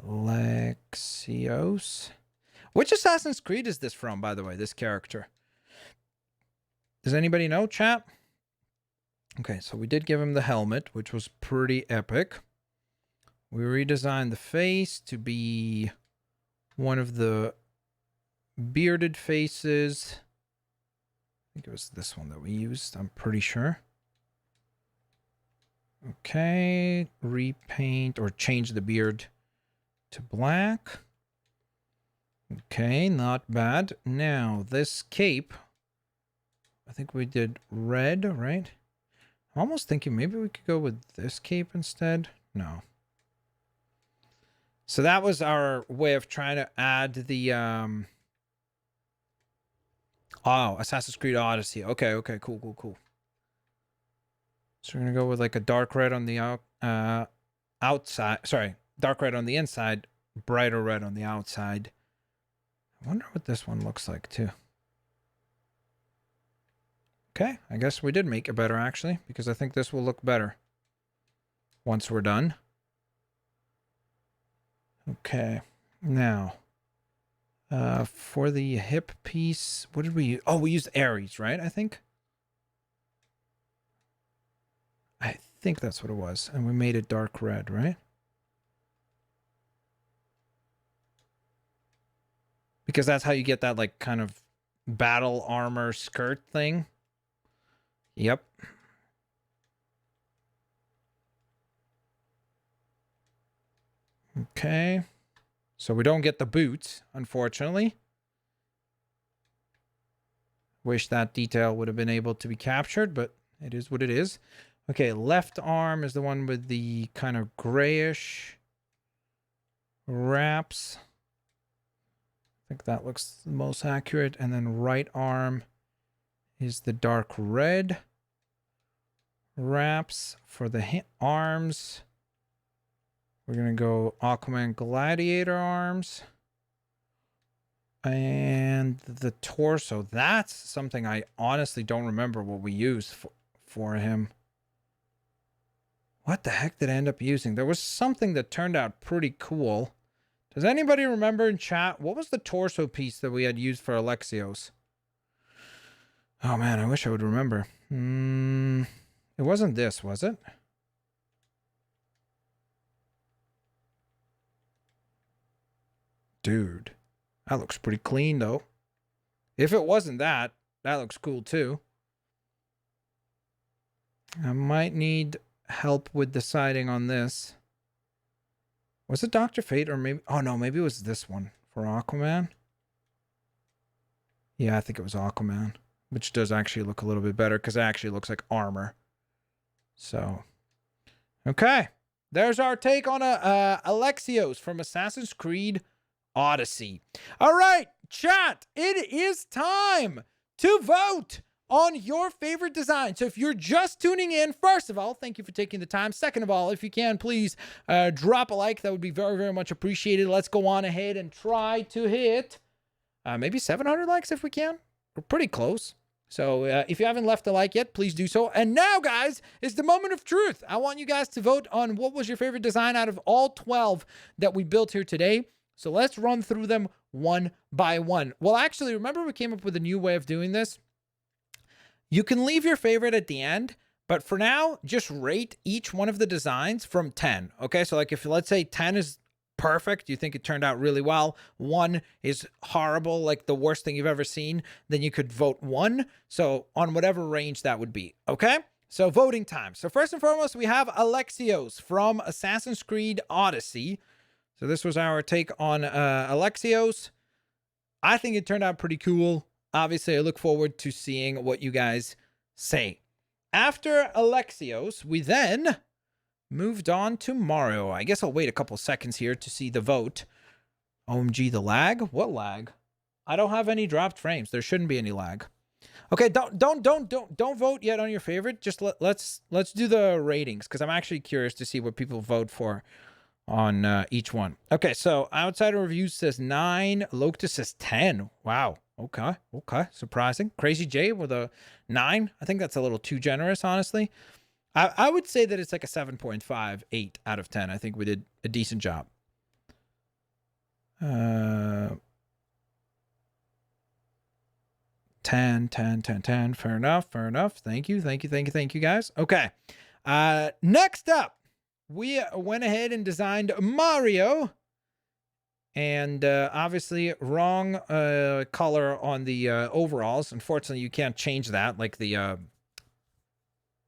Alexios. Which Assassin's Creed is this from, by the way, this character? Does anybody know, chat? Okay, so we did give him the helmet, which was pretty epic. We redesigned the face to be one of the bearded faces. I think it was this one that we used, I'm pretty sure. Okay, repaint or change the beard to black. Okay, not bad. Now, this cape, I think we did red, right? I'm almost thinking maybe we could go with this cape instead. No. So that was our way of trying to add the Assassin's Creed Odyssey. Okay, cool. So we're gonna go with like a dark red on the outside. Sorry, dark red on the inside, brighter red on the outside. I wonder what this one looks like too. Okay, I guess we did make it better actually, because I think this will look better once we're done. Okay, now, for the hip piece, what did we use? Oh, we used Aries, right? I think that's what it was. And we made it dark red, right? Because that's how you get that, like, kind of battle armor skirt thing. Yep. Okay. So we don't get the boots, unfortunately. Wish that detail would have been able to be captured, but it is what it is. Okay, left arm is the one with the kind of grayish wraps. I think that looks the most accurate. And then right arm is the dark red wraps. For the arms, we're going to go Aquaman Gladiator arms. And the torso, that's something I honestly don't remember what we used for him. What the heck did I end up using? There was something that turned out pretty cool. Does anybody remember in chat? What was the torso piece that we had used for Alexios? Oh man, I wish I would remember. It wasn't this, was it? Dude. That looks pretty clean, though. If it wasn't that, that looks cool, too. I might need help with deciding on this. Was it Dr. Fate or maybe... Oh, no, maybe it was this one for Aquaman. Yeah, I think it was Aquaman, which does actually look a little bit better because it actually looks like armor. So, okay. There's our take on Alexios from Assassin's Creed Odyssey. All right, chat, it is time to vote on your favorite design. So if you're just tuning in, first of all, thank you for taking the time. Second of all, if you can, please drop a like. That would be very, very much appreciated. Let's go on ahead and try to hit maybe 700 likes if we can. We're pretty close. So if you haven't left a like yet, please do so. And now, guys, is the moment of truth. I want you guys to vote on what was your favorite design out of all 12 that we built here today. So let's run through them one by one. Well, actually, remember we came up with a new way of doing this? You can leave your favorite at the end, but for now, just rate each one of the designs from 10. Okay, so like if let's say 10 is perfect, you think it turned out really well, 1 is horrible, like the worst thing you've ever seen, then you could vote 1. So on whatever range that would be. Okay, so voting time. So first and foremost, we have Alexios from Assassin's Creed Odyssey. So this was our take on Alexios. I think it turned out pretty cool. Obviously, I look forward to seeing what you guys say. After Alexios, we then moved on to Mario. I guess I'll wait a couple seconds here to see the vote. OMG, the lag? What lag? I don't have any dropped frames. There shouldn't be any lag. Okay, don't vote yet on your favorite. Just let's do the ratings because I'm actually curious to see what people vote for on each one. Okay, so Outsider Reviews says 9. Loctus says 10. Wow. Okay. Surprising. Crazy J with a 9. I think that's a little too generous, honestly. I would say that it's like a 7.5, 8 out of 10. I think we did a decent job. 10. Fair enough. Thank you, guys. Okay. Next up, we went ahead and designed Mario. And obviously wrong color on the overalls. Unfortunately, you can't change that, like the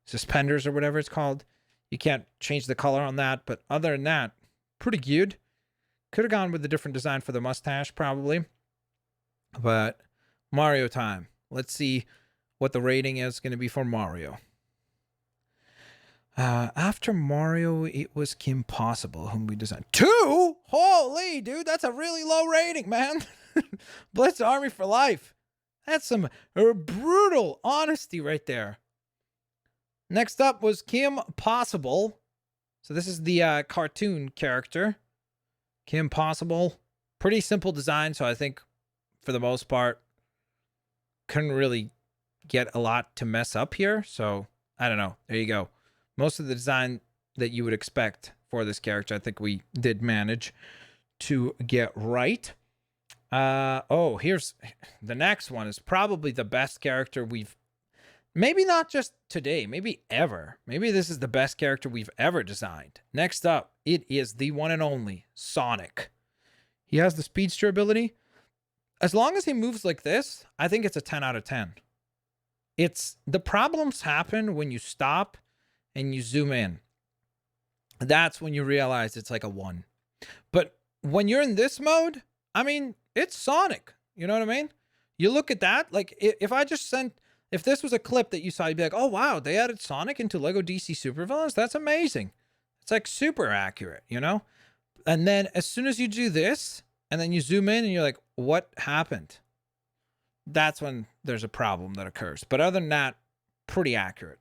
suspenders or whatever it's called. You can't change the color on that. But other than that, pretty good. Could have gone with a different design for the mustache, probably. But Mario time. Let's see what the rating is going to be for Mario. After Mario, it was Kim Possible, whom we designed. 2? Holy, dude, that's a really low rating, man. Blitz Army for life. That's some brutal honesty right there. Next up was Kim Possible. So this is the cartoon character. Kim Possible. Pretty simple design, so I think for the most part, couldn't really get a lot to mess up here. So, I don't know. There you go. Most of the design that you would expect for this character, I think we did manage to get right. Here's the next one. Is probably the best character we've, maybe not just today, maybe ever. Maybe this is the best character we've ever designed. Next up, it is the one and only Sonic. He has the speedster ability. As long as he moves like this, I think it's a 10 out of 10. The problems happen when you stop and you zoom in. That's when you realize it's like a 1. But when you're in this mode, I mean, it's Sonic. You know what I mean? You look at that, like if I just sent, if this was a clip that you saw, you'd be like, oh wow, they added Sonic into Lego DC Supervillains. That's amazing. It's like super accurate, you know? And then as soon as you do this, and then you zoom in and you're like, what happened? That's when there's a problem that occurs. But other than that, pretty accurate.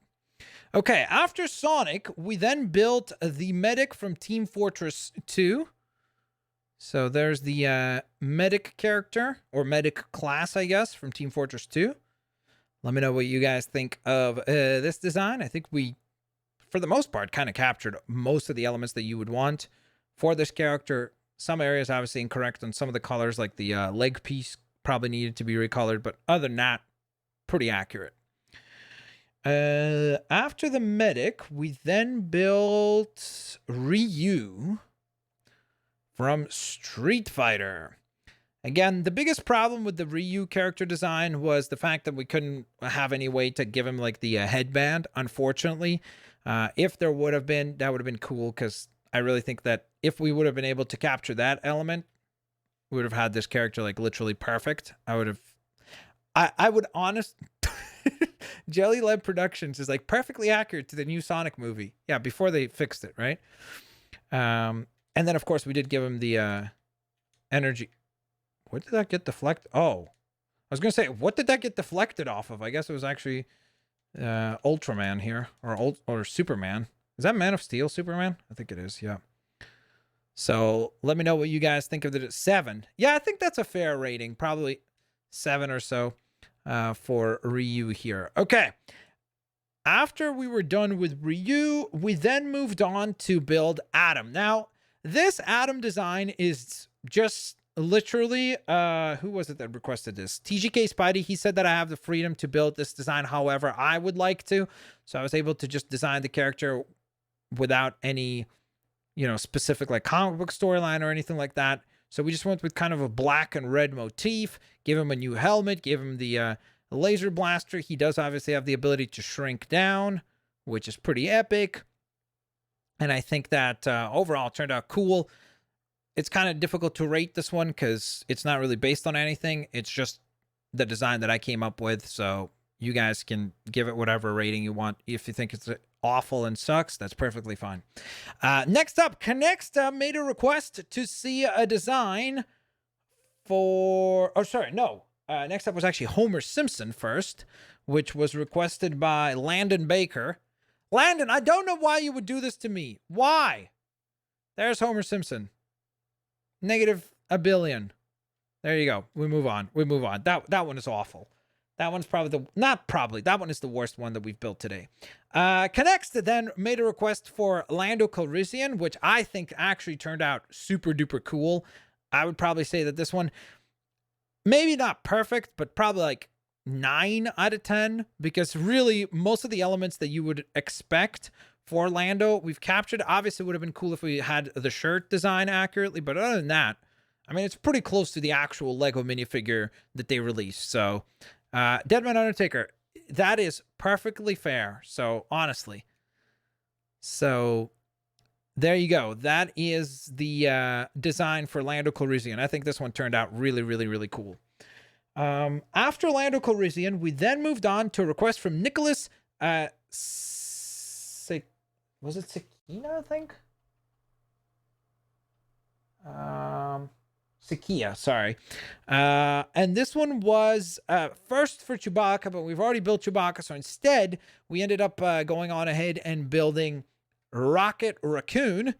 Okay, after Sonic, we then built the medic from Team Fortress 2. So there's the medic character, or medic class, I guess, from Team Fortress 2. Let me know what you guys think of this design. I think we, for the most part, kind of captured most of the elements that you would want for this character. Some areas obviously incorrect on some of the colors, like the leg piece probably needed to be recolored, but other than that, pretty accurate. After the medic, we then built Ryu from Street Fighter. Again, the biggest problem with the Ryu character design was the fact that we couldn't have any way to give him like the headband, unfortunately. If there would have been, that would have been cool, because I really think that if we would have been able to capture that element, we would have had this character like literally perfect. I would Jelly Lab Productions is like perfectly accurate to the new Sonic movie. Yeah, before they fixed it, right? And then of course we did give him the energy. What did that get deflected? Oh, I was gonna say, what did that get deflected off of? I guess it was actually Ultraman here, or Superman. Is that Man of Steel Superman? I think it is. Yeah. So let me know what you guys think of it. 7. Yeah, I think that's a fair rating. Probably 7 or so for Ryu here. Okay. After we were done with Ryu, we then moved on to build Adam. Now, this Adam design is just literally, who was it that requested this? TGK Spidey. He said that I have the freedom to build this design however I would like to. So I was able to just design the character without any, specific like comic book storyline or anything like that. So we just went with kind of a black and red motif, give him a new helmet, give him the laser blaster. He does obviously have the ability to shrink down, which is pretty epic. And I think that overall turned out cool. It's kind of difficult to rate this one because it's not really based on anything. It's just the design that I came up with. So you guys can give it whatever rating you want. If you think it's awful and sucks, that's perfectly fine. Next up, Connect made a request to see a design for... Oh, sorry, no. Next up was actually Homer Simpson first, which was requested by Landon Baker. Landon, I don't know why you would do this to me. Why? There's Homer Simpson. -1 billion. There you go. We move on. That one is awful. That one's probably that one is the worst one that we've built today. Connect then made a request for Lando Calrissian, which I think actually turned out super duper cool. I would probably say that this one, maybe not perfect, but probably like 9 out of 10, because really most of the elements that you would expect for Lando, we've captured. Obviously, it would have been cool if we had the shirt design accurately, but other than that, I mean, it's pretty close to the actual Lego minifigure that they released. So, Deadman Undertaker, that is perfectly fair. So, honestly. So, there you go. That is the design for Lando Calrissian. I think this one turned out really, really, really cool. After Lando Calrissian, we then moved on to a request from Nicholas was it Sakina, I think? Sakia, sorry. And this one was first for Chewbacca, but we've already built Chewbacca, so instead we ended up going on ahead and building Rocket Raccoon.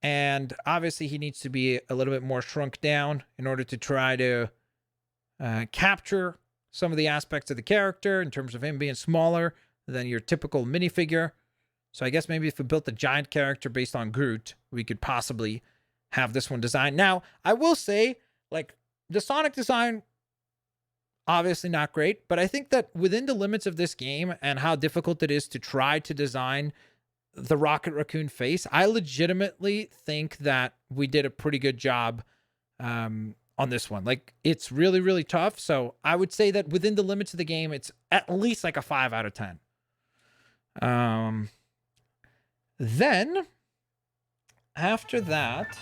And obviously he needs to be a little bit more shrunk down in order to try to capture some of the aspects of the character in terms of him being smaller than your typical minifigure. So I guess maybe if we built a giant character based on Groot, we could possibly have this one designed. Now, I will say, like, the Sonic design, obviously not great, but I think that within the limits of this game and how difficult it is to try to design the Rocket Raccoon face, I legitimately think that we did a pretty good job on this one. Like, it's really, really tough. So I would say that within the limits of the game, it's at least like a 5 out of 10. Then, after that,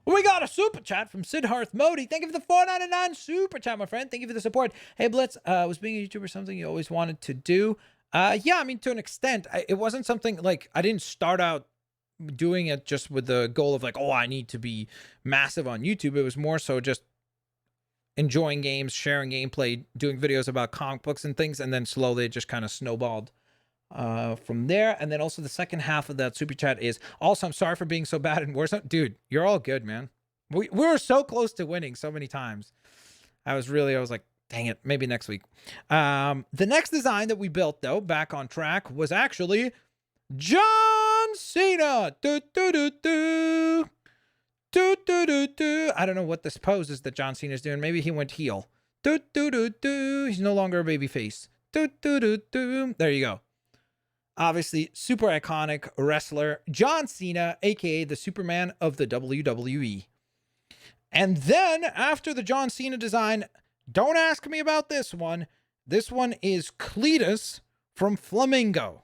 We got a super chat from Siddharth Modi. Thank you for the $4.99 super chat, my friend. Thank you for the support. Hey, Blitz, was being a YouTuber something you always wanted to do? Yeah, I mean, to an extent. It wasn't something like I didn't start out doing it just with the goal of like, oh, I need to be massive on YouTube. It was more so just enjoying games, sharing gameplay, doing videos about comic books and things, and then slowly it just kind of snowballed from there. And then also the second half of that super chat is also, I'm sorry for being so bad in Warzone. Dude, you're all good, man. We were so close to winning so many times. I was like, dang it, maybe next week. The next design that we built, though, back on track, was actually John Cena. I don't know what this pose is that John Cena's doing. Maybe he went heel. He's no longer a baby face. There you go. Obviously, super iconic wrestler, John Cena, aka the Superman of the WWE. And then, after the John Cena design, don't ask me about this one. This one is Cletus from Flamingo.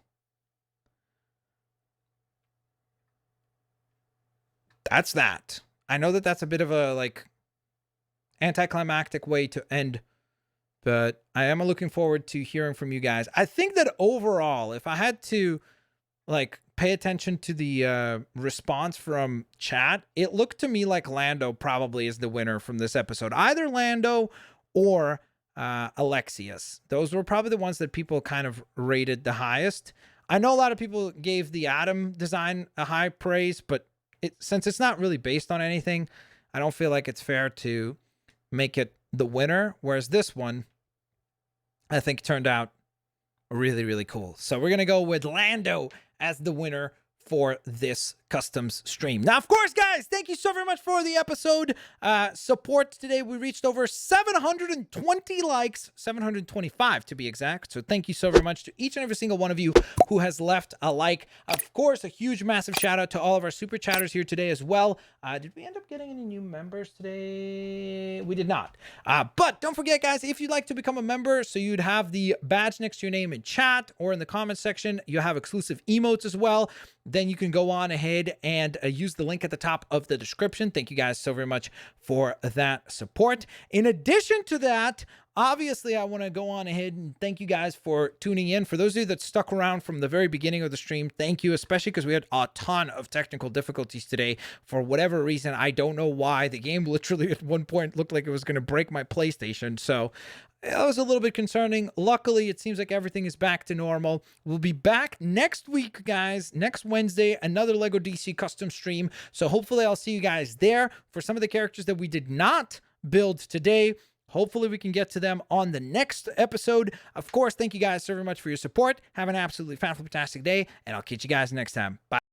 That's that. I know that that's a bit of a, like, anticlimactic way to end, but I am looking forward to hearing from you guys. I think that overall, if I had to, like, pay attention to the response from chat, it looked to me like Lando probably is the winner from this episode. Either Lando or Alexios. Those were probably the ones that people kind of rated the highest. I know a lot of people gave the Adam design a high praise, but since it's not really based on anything, I don't feel like it's fair to make it the winner. Whereas this one, I think, turned out really, really cool. So we're going to go with Lando as the winner for this customs stream. Now, of course, guys, thank you so very much for the episode support today. We reached over 720 likes, 725 to be exact. So thank you so very much to each and every single one of you who has left a like. Of course, a huge, massive shout out to all of our super chatters here today as well. Did we end up getting any new members today? We did not. But don't forget, guys, if you'd like to become a member, so you'd have the badge next to your name in chat or in the comment section, you have exclusive emotes as well. Then you can go on ahead and use the link at the top of the description. Thank you guys so very much for that support. In addition to that, obviously, I want to go on ahead and thank you guys for tuning in. For those of you that stuck around from the very beginning of the stream, thank you, especially because we had a ton of technical difficulties today. For whatever reason, I don't know why. The game literally at one point looked like it was going to break my PlayStation. So that was a little bit concerning. Luckily, it seems like everything is back to normal. We'll be back next week, guys. Next Wednesday, another LEGO DC custom stream. So hopefully I'll see you guys there for some of the characters that we did not build today. Hopefully we can get to them on the next episode. Of course, thank you guys so very much for your support. Have an absolutely fantastic day, and I'll catch you guys next time. Bye.